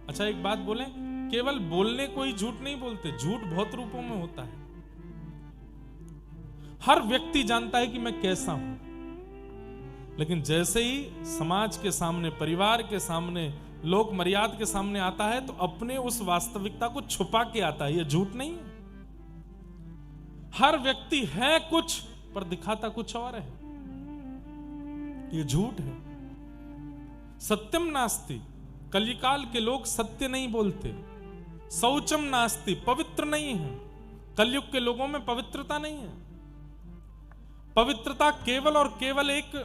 अच्छा एक बात बोले, केवल बोलने को ही झूठ नहीं बोलते, झूठ बहुत रूपों में होता है। हर व्यक्ति जानता है कि मैं कैसा हूं, लेकिन जैसे ही समाज के सामने, परिवार के सामने, लोक मर्यादा के सामने आता है तो अपने उस वास्तविकता को छुपा के आता है। यह झूठ नहीं है। हर व्यक्ति है कुछ पर दिखाता कुछ और है, यह झूठ है। सत्यम नास्ति, कलिकाल के लोग सत्य नहीं बोलते। शौचम नास्ति, पवित्र नहीं है। कलयुग के लोगों में पवित्रता नहीं है। पवित्रता केवल और केवल एक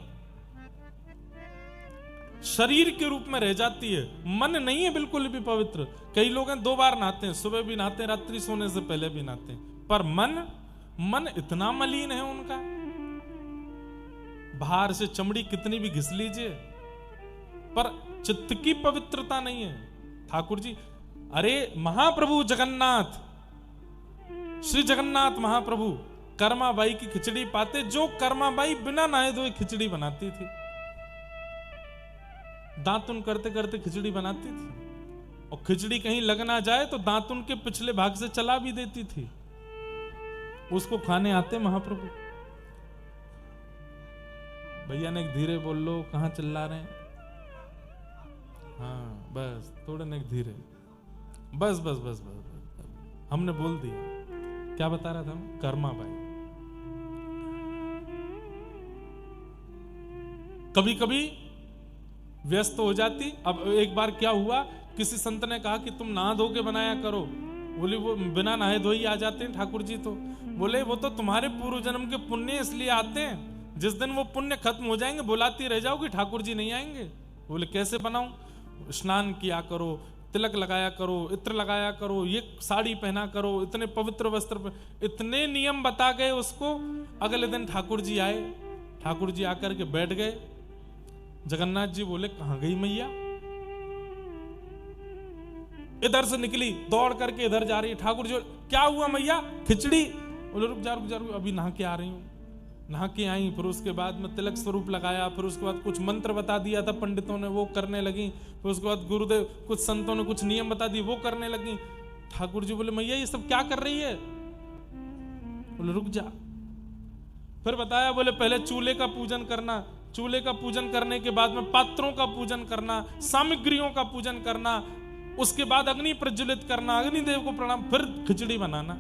शरीर के रूप में रह जाती है, मन नहीं है बिल्कुल भी पवित्र। कई लोग हैं 2 बार नहाते हैं, सुबह भी नहाते हैं, रात्रि सोने से पहले भी नहाते हैं, पर मन इतना मलिन है उनका। बाहर से चमड़ी कितनी भी घिस लीजिए, पर चित्त की पवित्रता नहीं है। ठाकुर जी, अरे महाप्रभु जगन्नाथ, श्री जगन्नाथ महाप्रभु कर्माबाई की खिचड़ी पाते, जो कर्माबाई बिना नहाए धोए खिचड़ी बनाती थी। दातुन करते करते खिचड़ी बनाती थी, और खिचड़ी कहीं लग ना जाए तो दातुन के पिछले भाग से चला भी देती थी। उसको खाने आते महाप्रभु। भैया ने धीरे बोल लो, कहां चिल्ला रहे हैं? हाँ बस थोड़े ने धीरे, बस बस बस बस, हमने बोल दिया। क्या बता रहा था मैं? कर्माबाई। कभी कभी व्यस्त हो जाती। अब एक बार क्या हुआ, किसी संत ने कहा कि तुम नहा धो के बनाया करो। बोले वो बिना नहाए धोए आ जाते हैं ठाकुर जी। तो बोले वो तो तुम्हारे पूर्व जन्म के पुण्य इसलिए आते हैं, जिस दिन वो पुण्य खत्म हो जाएंगे बुलाती रह जाओगी, ठाकुर जी नहीं आएंगे। बोले कैसे बनाऊं? स्नान किया करो, तिलक लगाया करो, इत्र लगाया करो, ये साड़ी पहना करो, इतने पवित्र वस्त्र, इतने नियम बता गए उसको। अगले दिन ठाकुर जी आए, ठाकुर जी आकर के बैठ गए। जगन्नाथ जी बोले कहां गई मैया? इधर से निकली, दौड़ करके इधर जा रही है। ठाकुर जी, क्या हुआ मैया? खिचड़ी। बोले रुक जा रुक जा, अभी नहा के आ रही हूं। नहा के आई, फिर उसके बाद में तिलक स्वरूप लगाया, फिर उसके बाद कुछ मंत्र बता दिया था पंडितों ने, वो करने लगी। फिर उसके बाद गुरुदेव, कुछ संतों ने कुछ नियम बता दिए, वो करने लगी। ठाकुर जी बोले मैया ये सब क्या कर रही है? बोले रुक जा। फिर बताया, बोले पहले चूल्हे का पूजन करना, चूल्हे का पूजन करने के बाद में पात्रों का पूजन करना, सामग्रियों का पूजन करना, उसके बाद अग्नि प्रज्वलित करना, अग्निदेव को प्रणाम, फिर खिचड़ी बनाना।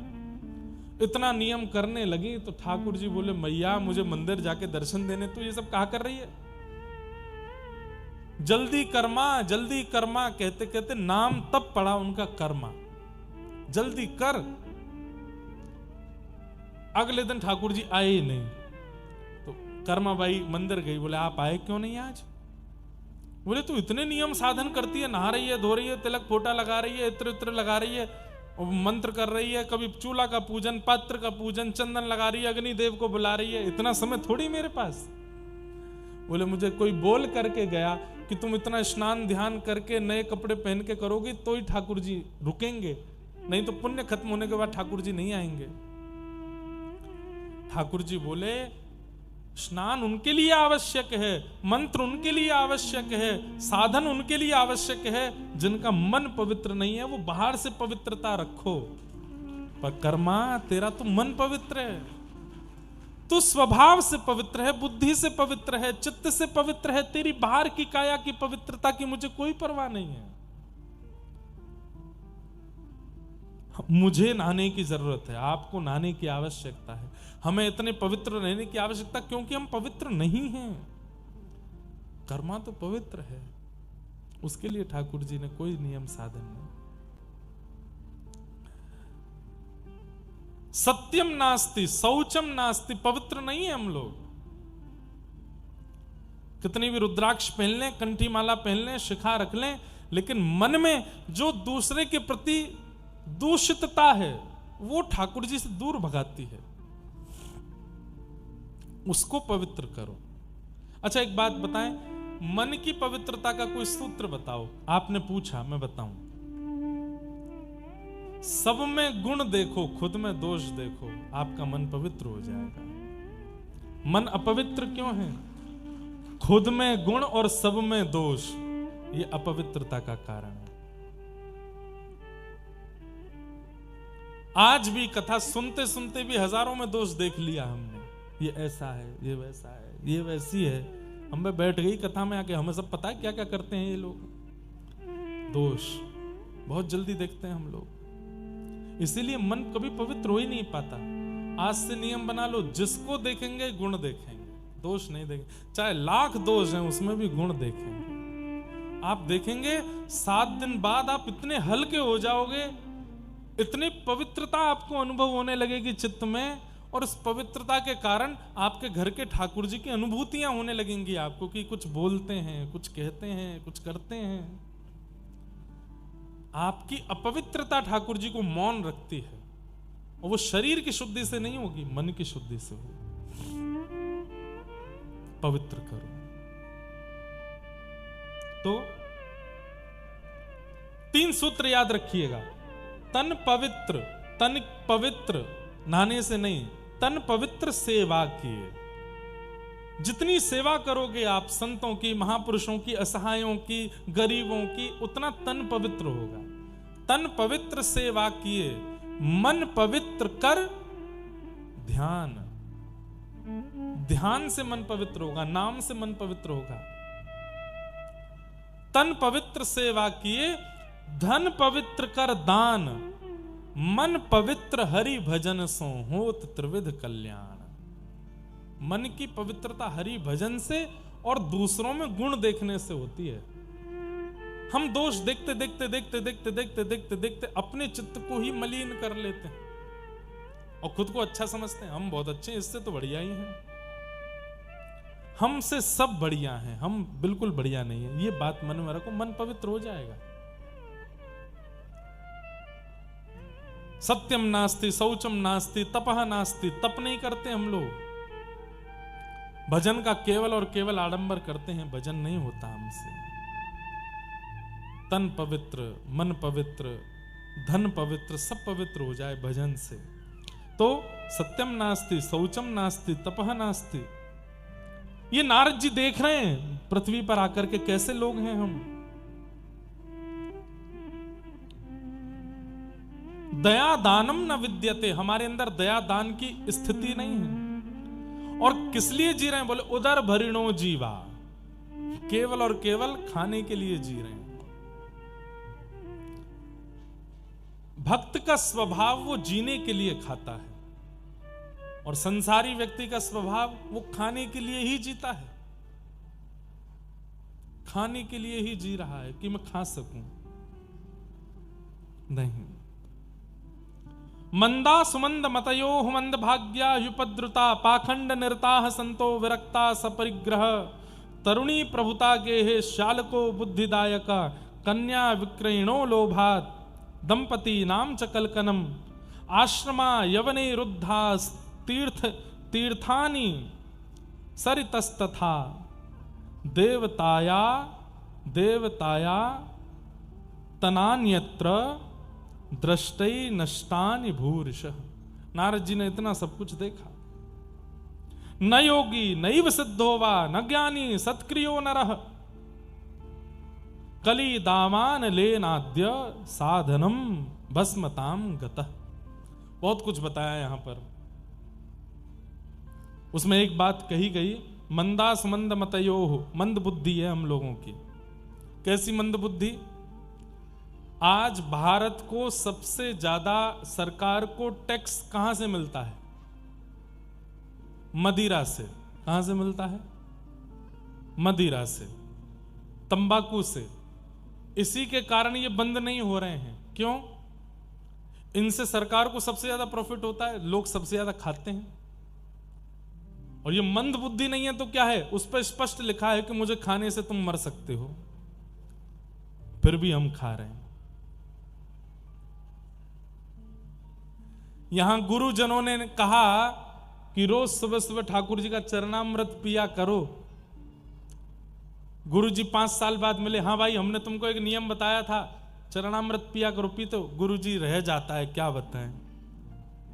इतना नियम करने लगी तो ठाकुर जी बोले मैया मुझे मंदिर जाके दर्शन देने, तो ये सब कहा कर रही है? जल्दी कर्मा कहते कहते नाम तब पड़ा उनका कर्मा, जल्दी कर। अगले दिन ठाकुर जी आए ही नहीं, तो कर्माबाई मंदिर गई। बोले आप आए क्यों नहीं आज? बोले तू इतने नियम साधन करती है, नहा रही है, धो रही है, तिलक फोटा लगा रही है, इत्र इत्र लगा रही है, मंत्र कर रही है, कभी चूल्हा का पूजन, पात्र का पूजन, चंदन लगा रही है, अग्निदेव को बुला रही है, इतना समय थोड़ी मेरे पास। बोले मुझे कोई बोल करके गया कि तुम इतना स्नान ध्यान करके नए कपड़े पहन के करोगी तो ही ठाकुर जी रुकेंगे, नहीं तो पुण्य खत्म होने के बाद ठाकुर जी नहीं आएंगे। ठाकुर जी बोले स्नान उनके लिए आवश्यक है, मंत्र उनके लिए आवश्यक है, साधन उनके लिए आवश्यक है, जिनका मन पवित्र नहीं है वो बाहर से पवित्रता रखो, पर कर्मा तेरा तो मन पवित्र है, तू स्वभाव से पवित्र है, बुद्धि से पवित्र है, चित्त से पवित्र है, तेरी बाहर की काया की पवित्रता की मुझे कोई परवाह नहीं है। मुझे नहाने की जरूरत है, आपको नहाने की आवश्यकता है, हमें इतने पवित्र रहने की आवश्यकता क्योंकि हम पवित्र नहीं हैं। कर्मा तो पवित्र है, उसके लिए ठाकुर जी ने कोई नियम साधन नहीं। सत्यम नास्ति, शौचम नास्ति, पवित्र नहीं है हम लोग। कितनी भी रुद्राक्ष पहन लें, कंठी माला पहन लें, शिखा रख लें, लेकिन मन में जो दूसरे के प्रति दूषितता है वो ठाकुर जी से दूर भगाती है, उसको पवित्र करो। अच्छा एक बात बताएं, मन की पवित्रता का कोई सूत्र बताओ। आपने पूछा, मैं बताऊं। सब में गुण देखो, खुद में दोष देखो, आपका मन पवित्र हो जाएगा। मन अपवित्र क्यों है? खुद में गुण और सब में दोष, ये अपवित्रता का कारण है। आज भी कथा सुनते सुनते भी हजारों में दोष देख लिया हमने। ये ऐसा है, ये वैसा है, ये वैसी है। हम पे बैठ गई कथा में आके, हमें सब पता है क्या क्या करते हैं ये लोग। दोष बहुत जल्दी देखते हैं हम लोग, इसीलिए मन कभी पवित्र हो ही नहीं पाता। आज से नियम बना लो, जिसको देखेंगे गुण देखेंगे, दोष नहीं देखेंगे। चाहे लाख दोष हैं उसमें भी गुण देखेंगे। आप देखेंगे 7 दिन बाद आप इतने हल्के हो जाओगे, इतनी पवित्रता आपको अनुभव होने लगेगी चित्त में, और उस पवित्रता के कारण आपके घर के ठाकुर जी की अनुभूतियां होने लगेंगी आपको, कि कुछ बोलते हैं, कुछ कहते हैं, कुछ करते हैं। आपकी अपवित्रता ठाकुर जी को मौन रखती है, और वो शरीर की शुद्धि से नहीं होगी, मन की शुद्धि से होगी। पवित्र करो। तो 3 सूत्र याद रखिएगा। तन पवित्र, तन पवित्र नहाने से नहीं, तन पवित्र सेवा किए। जितनी सेवा करोगे आप संतों की, महापुरुषों की, असहायों की, गरीबों की, उतना तन पवित्र होगा। तन पवित्र सेवा किए, मन पवित्र कर ध्यान। ध्यान से मन पवित्र होगा, नाम से मन पवित्र होगा। तन पवित्र सेवा किए, धन पवित्र कर दान, मन पवित्र हरि भजन सो होत त्रिविध कल्याण। मन की पवित्रता हरि भजन से और दूसरों में गुण देखने से होती है। हम दोष देखते देखते देखते देखते देखते देखते देखते अपने चित्त को ही मलिन कर लेते हैं और खुद को अच्छा समझते हैं। हम बहुत अच्छे हैं, इससे तो बढ़िया ही हैं, हमसे सब बढ़िया हैं, हम बिल्कुल बढ़िया नहीं है। ये बात मन में रखो, मन पवित्र हो जाएगा। सत्यम नास्ति शौचम नास्ति तपह नास्ति। तप नहीं करते हम लोग, भजन का केवल और केवल आडंबर करते हैं, भजन नहीं होता हमसे। तन पवित्र, मन पवित्र, धन पवित्र, सब पवित्र हो जाए भजन से। तो सत्यम नास्ति शौचम नास्ति तपह नास्ति। ये नारद जी देख रहे हैं पृथ्वी पर आकर के कैसे लोग हैं हम। दया दानम न विद्यते, हमारे अंदर दया दान की स्थिति नहीं है। और किस लिए जी रहे हैं? बोले उदर भरिणो जीवा, केवल और केवल खाने के लिए जी रहे हैं। भक्त का स्वभाव वो जीने के लिए खाता है, और संसारी व्यक्ति का स्वभाव वो खाने के लिए ही जीता है। खाने के लिए ही जी रहा है कि मैं खा सकूं। नहीं। मंदा सुमंद मतयो मंद भाग्या युपद्रुता पाखंड निरताः संतो विरक्ता सपरिग्रह तरुणी प्रभुता गेहे शालको बुद्धिदायक कन्या विक्रयणो लोभात दंपति नाम च कलकनम आश्रमा यवने रुद्धा तीर्थ तीर्थानि सरितस्तथा देवताया देवताया तनान्यत्र दृष्टै नष्टानि भूरिश। नारद जी ने इतना सब कुछ देखा। न योगी नैव सिद्धो वा न ज्ञानी सत्क्रियो नरः कली दामान लेनाद्य साधनम भस्मताम गतः। बहुत कुछ बताया यहां पर। उसमें एक बात कही गई, मंदा सुमंद मतयोः, मंद बुद्धि है हम लोगों की। कैसी मंद बुद्धि? आज भारत को सबसे ज्यादा सरकार को टैक्स कहां से मिलता है? मदिरा से। कहां से मिलता है? मदिरा से, तंबाकू से। इसी के कारण ये बंद नहीं हो रहे हैं। क्यों? इनसे सरकार को सबसे ज्यादा प्रॉफिट होता है, लोग सबसे ज्यादा खाते हैं। और ये मंद बुद्धि नहीं है तो क्या है? उस पर स्पष्ट लिखा है कि मुझे खाने से तुम मर सकते हो, फिर भी हम खा रहे हैं। यहां गुरुजनों ने कहा कि रोज सुबह सुबह ठाकुर जी का चरणामृत पिया करो, गुरुजी 5 साल बाद मिले, हाँ भाई हमने तुमको एक नियम बताया था, चरणामृत पिया करो, पी तो गुरुजी रह जाता है, क्या बताएं,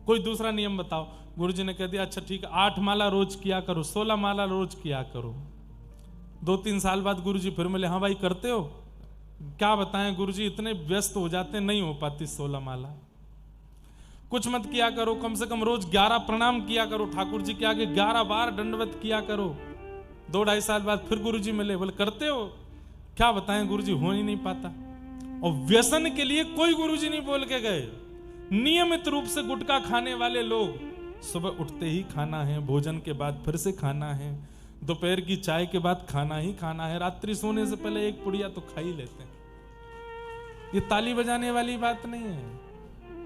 कोई दूसरा नियम बताओ। गुरुजी ने कह दिया अच्छा ठीक है, 8 माला रोज किया करो, 16 माला रोज किया करो। 2-3 साल बाद गुरुजी फिर मिले, हाँ भाई करते हो, क्या बताएं गुरुजी इतने व्यस्त हो जाते, नहीं हो पाती 16 माला। कुछ मत किया करो, कम से कम रोज 11 प्रणाम किया करो, ठाकुर जी के आगे 11 बार दंडवत किया करो। 2-2.5 साल बाद फिर गुरुजी मिले, बोले करते हो, क्या बताएं गुरुजी हो ही नहीं पाता। और व्यसन के लिए कोई गुरुजी नहीं बोल के गए। नियमित रूप से गुटखा खाने वाले लोग सुबह उठते ही खाना है, भोजन के बाद फिर से खाना है, दोपहर की चाय के बाद खाना ही खाना है, रात्रि सोने से पहले एक पुड़िया तो खा ही लेते हैं। ये ताली बजाने वाली बात नहीं है,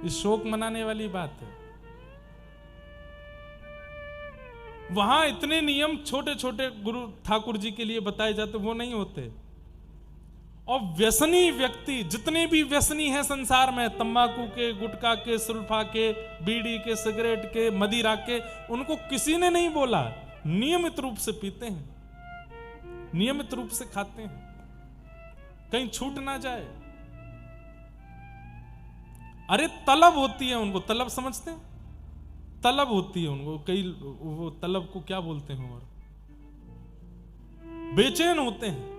ये शोक मनाने वाली बात है। वहां इतने नियम छोटे छोटे गुरु ठाकुर जी के लिए बताए जाते, वो नहीं होते। और व्यसनी व्यक्ति, जितने भी व्यसनी हैं संसार में, तंबाकू के, गुटखा के, सुल्फा के, बीड़ी के, सिगरेट के, मदिरा के, उनको किसी ने नहीं बोला, नियमित रूप से पीते हैं, नियमित रूप से खाते हैं, कहीं छूट ना जाए। अरे तलब होती है उनको, तलब समझते हैं, तलब होती है उनको, कई वो तलब को क्या बोलते हैं, और बेचैन होते हैं,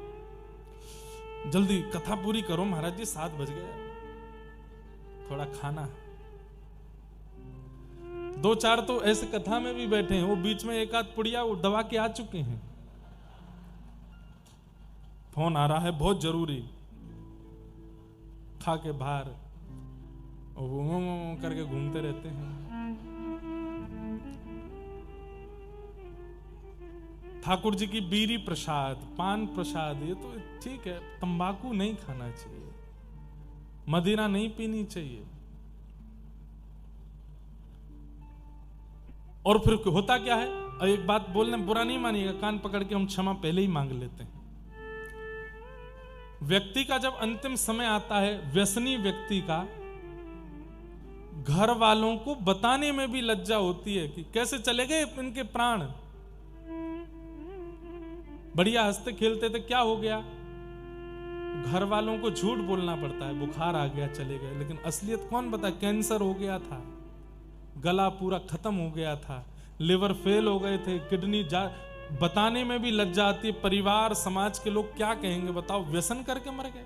जल्दी कथा पूरी करो महाराज जी, 7 बज गए, थोड़ा खाना। 2-4 तो ऐसे कथा में भी बैठे हैं, वो बीच में एक आध पुड़िया वो दबा के आ चुके हैं, फोन आ रहा है बहुत जरूरी, खा के बाहर वो करके घूमते रहते हैं। ठाकुर जी की बीड़ी प्रसाद, पान प्रसाद, ये तो ठीक है, तंबाकू नहीं खाना चाहिए, मदिरा नहीं पीनी चाहिए। और फिर होता क्या है, एक बात बोलने बुरा नहीं मानिएगा, कान पकड़ के हम क्षमा पहले ही मांग लेते हैं। व्यक्ति का जब अंतिम समय आता है, व्यसनी व्यक्ति का, घर वालों को बताने में भी लज्जा होती है कि कैसे चले गए इनके प्राण, बढ़िया हंसते खेलते थे, क्या हो गया। घर वालों को झूठ बोलना पड़ता है, बुखार आ गया चले गए, लेकिन असलियत कौन बता, कैंसर हो गया था, गला पूरा खत्म हो गया था, लिवर फेल हो गए थे, किडनी बताने में भी लज्जा आती है। परिवार समाज के लोग क्या कहेंगे बताओ, व्यसन करके मर गए।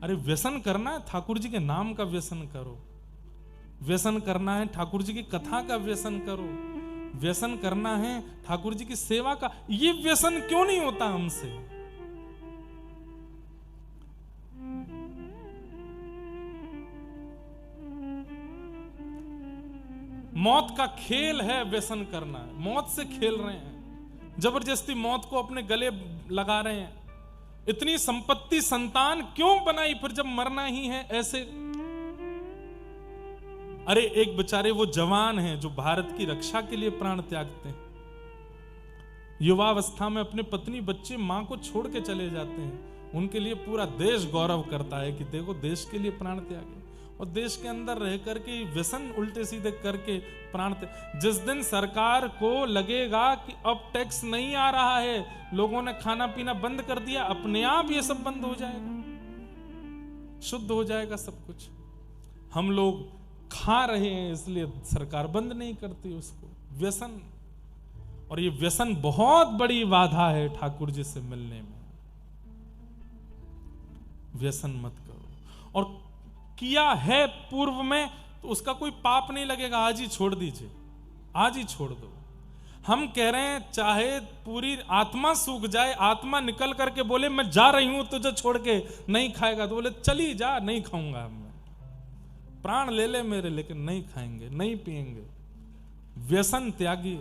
अरे व्यसन करना है, ठाकुर जी के नाम का व्यसन करो, व्यसन करना है ठाकुर जी की कथा का व्यसन करो, व्यसन करना है ठाकुर जी की सेवा का। ये व्यसन क्यों नहीं होता हमसे? मौत का खेल है व्यसन करना, मौत से खेल रहे हैं, जबरदस्ती मौत को अपने गले लगा रहे हैं। इतनी संपत्ति संतान क्यों बनाई फिर जब मरना ही है ऐसे? अरे एक बेचारे वो जवान हैं जो भारत की रक्षा के लिए प्राण त्यागते हैं, युवावस्था में अपने पत्नी बच्चे मां को छोड़ के चले जाते हैं, उनके लिए पूरा देश गौरव करता है कि देखो देश के लिए प्राण त्यागे। और देश के अंदर रह करके व्यसन उल्टे सीधे करके प्राण त्याग। जिस दिन सरकार को लगेगा कि अब टैक्स नहीं आ रहा है, लोगों ने खाना पीना बंद कर दिया, अपने आप ये सब बंद हो जाएगा, शुद्ध हो जाएगा सब कुछ। हम लोग खा रहे हैं इसलिए सरकार बंद नहीं करती उसको, व्यसन। और ये व्यसन बहुत बड़ी बाधा है ठाकुर जी से मिलने में। व्यसन मत करो, और किया है पूर्व में तो उसका कोई पाप नहीं लगेगा, आज ही छोड़ दीजिए, आज ही छोड़ दो। हम कह रहे हैं चाहे पूरी आत्मा सूख जाए, आत्मा निकल करके बोले मैं जा रही हूं तुझे छोड़ के, नहीं खाएगा तो बोले चली जा, नहीं खाऊंगा, मैं प्राण ले ले मेरे, लेकिन नहीं खाएंगे, नहीं पिएंगे। व्यसन त्यागी।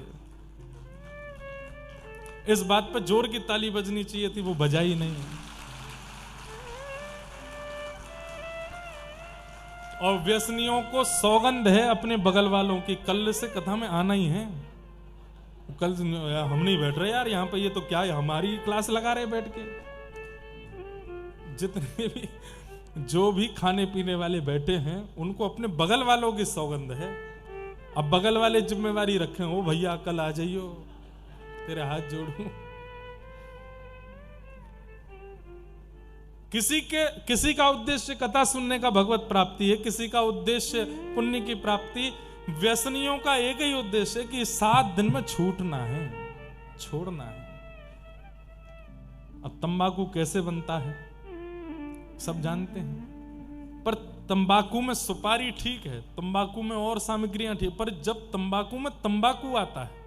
इस बात पर जोर की ताली बजनी चाहिए थी, वो बजाई नहीं। और व्यसनियों को सौगंध है अपने बगल वालों की, कल से कथा में आना ही है। कल हम नहीं बैठ रहे यार यहाँ पे, ये तो क्या है, हमारी क्लास लगा रहे बैठ के। जितने भी जो भी खाने पीने वाले बैठे हैं उनको अपने बगल वालों की सौगंध है। अब बगल वाले जिम्मेवारी रखें, ओ भैया कल आ जाइयो, तेरे हाथ जोड़ूं, किसी का उद्देश्य कथा सुनने का भगवत प्राप्ति है, किसी का उद्देश्य पुण्य की प्राप्ति। व्यसनियों का एक ही उद्देश्य है कि 7 दिन में छूटना है, छोड़ना है। अब तंबाकू कैसे बनता है सब जानते हैं, पर तंबाकू में सुपारी ठीक है, तंबाकू में और सामग्रियां ठीक, पर जब तंबाकू में तंबाकू आता है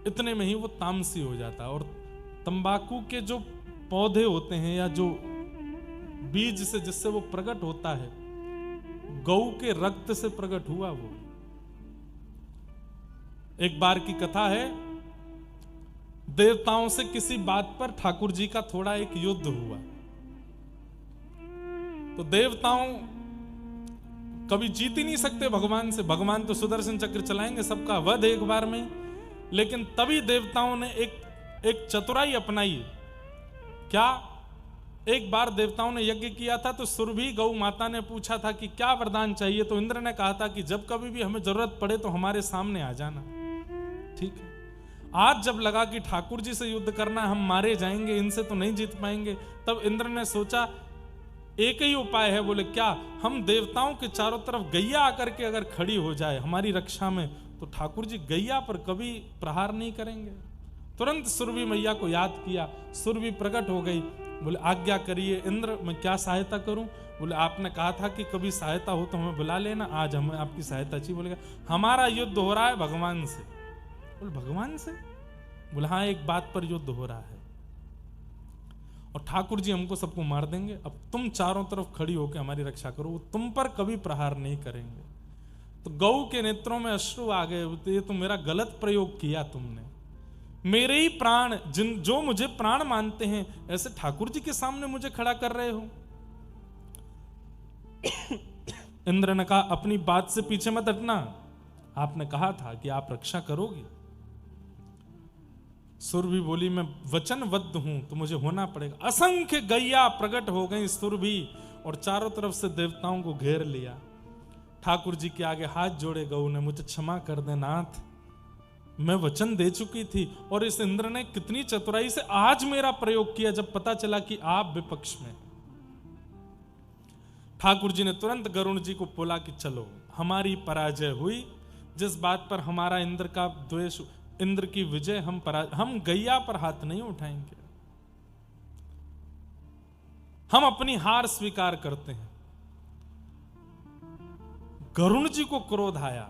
इतने में ही वो तामसी हो जाता है। और तंबाकू के जो पौधे होते हैं या जो बीज से जिससे वो प्रकट होता है, गऊ के रक्त से प्रकट हुआ वो। एक बार की कथा है, देवताओं से किसी बात पर ठाकुर जी का थोड़ा एक युद्ध हुआ। तो देवताओं कभी जीत ही नहीं सकते भगवान से, भगवान तो सुदर्शन चक्र चलाएंगे सबका वध एक बार में। लेकिन तभी देवताओं ने एक चतुराई अपनाई। क्या? एक बार देवताओं ने यज्ञ किया था तो सुरभि गौ माता ने पूछा था कि क्या वरदान चाहिए, तो इंद्र ने कहा था कि जब कभी भी हमें जरूरत पड़े तो हमारे सामने आ जाना। ठीक है, आज जब लगा कि ठाकुर जी से युद्ध करना, हम मारे जाएंगे, इनसे तो नहीं जीत पाएंगे, तब इंद्र ने सोचा एक ही उपाय है। बोले क्या? हम देवताओं के चारों तरफ गैया आकर के अगर खड़ी हो जाए हमारी रक्षा में, तो ठाकुर जी गैया पर कभी प्रहार नहीं करेंगे। तुरंत सुरभि मैया को याद किया, सुरभि प्रकट हो गई। बोले आज्ञा करिए इंद्र, मैं क्या सहायता करूं? बोले आपने कहा था कि कभी सहायता हो तो हमें बुला लेना, आज हमें आपकी सहायता चाहिए। बोले हमारा युद्ध हो रहा है भगवान से। बोले भगवान से? बोले हाँ, एक बात पर युद्ध हो रहा है और ठाकुर जी हमको सबको मार देंगे। अब तुम चारों तरफ खड़ी होकर हमारी रक्षा करो, वो तुम पर कभी प्रहार नहीं करेंगे। तो गौ के नेत्रों में अश्रु आ गए, ये तो मेरा गलत प्रयोग किया तुमने। मेरे ही प्राण जो मुझे प्राण मानते हैं, ऐसे ठाकुर जी के सामने मुझे खड़ा कर रहे हो। इंद्र ने कहा अपनी बात से पीछे मत हटना, आपने कहा था कि आप रक्षा करोगे। सुरभि बोली मैं वचनबद्ध हूं तो मुझे होना पड़ेगा। असंख्य गैया प्रकट हो गई सुरभि और चारों तरफ से देवताओं को घेर लिया। ठाकुर जी के आगे हाथ जोड़े गौ ने, मुझे क्षमा कर दे नाथ, मैं वचन दे चुकी थी। और इस इंद्र ने कितनी चतुराई से आज मेरा प्रयोग किया जब पता चला कि आप विपक्ष में। ठाकुर जी ने तुरंत गरुण जी को बोला कि चलो हमारी पराजय हुई, जिस बात पर हमारा इंद्र का द्वेष, इंद्र की विजय, हम गैया पर हाथ नहीं उठाएंगे, हम अपनी हार स्वीकार करते हैं। गरुण जी को क्रोध आया,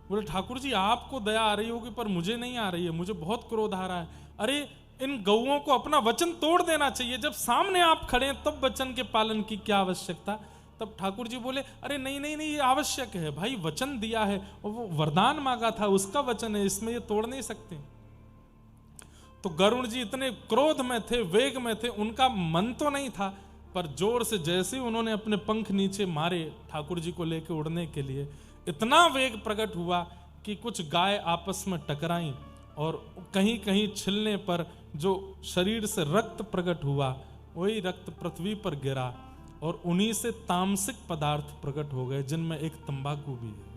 बोले ठाकुर जी आपको दया आ रही होगी पर मुझे नहीं आ रही है, मुझे बहुत क्रोध आ रहा है। अरे इन गौओं को अपना वचन तोड़ देना चाहिए, जब सामने आप खड़े हैं तब वचन के पालन की क्या आवश्यकता। तब ठाकुर जी बोले अरे नहीं नहीं नहीं, ये आवश्यक है भाई, वचन दिया है और वो वरदान मांगा था, उसका वचन है, इसमें ये तोड़ नहीं सकते। तो गरुण जी इतने क्रोध में थे, वेग में थे, उनका मन तो नहीं था, पर जोर से जैसे ही उन्होंने अपने पंख नीचे मारे ठाकुर जी को लेकर उड़ने के लिए, इतना वेग प्रकट हुआ कि कुछ गाय आपस में टकराई और कहीं कहीं छिलने पर जो शरीर से रक्त प्रकट हुआ, वही रक्त पृथ्वी पर गिरा और उन्हीं से तामसिक पदार्थ प्रकट हो गए, जिनमें एक तंबाकू भी है।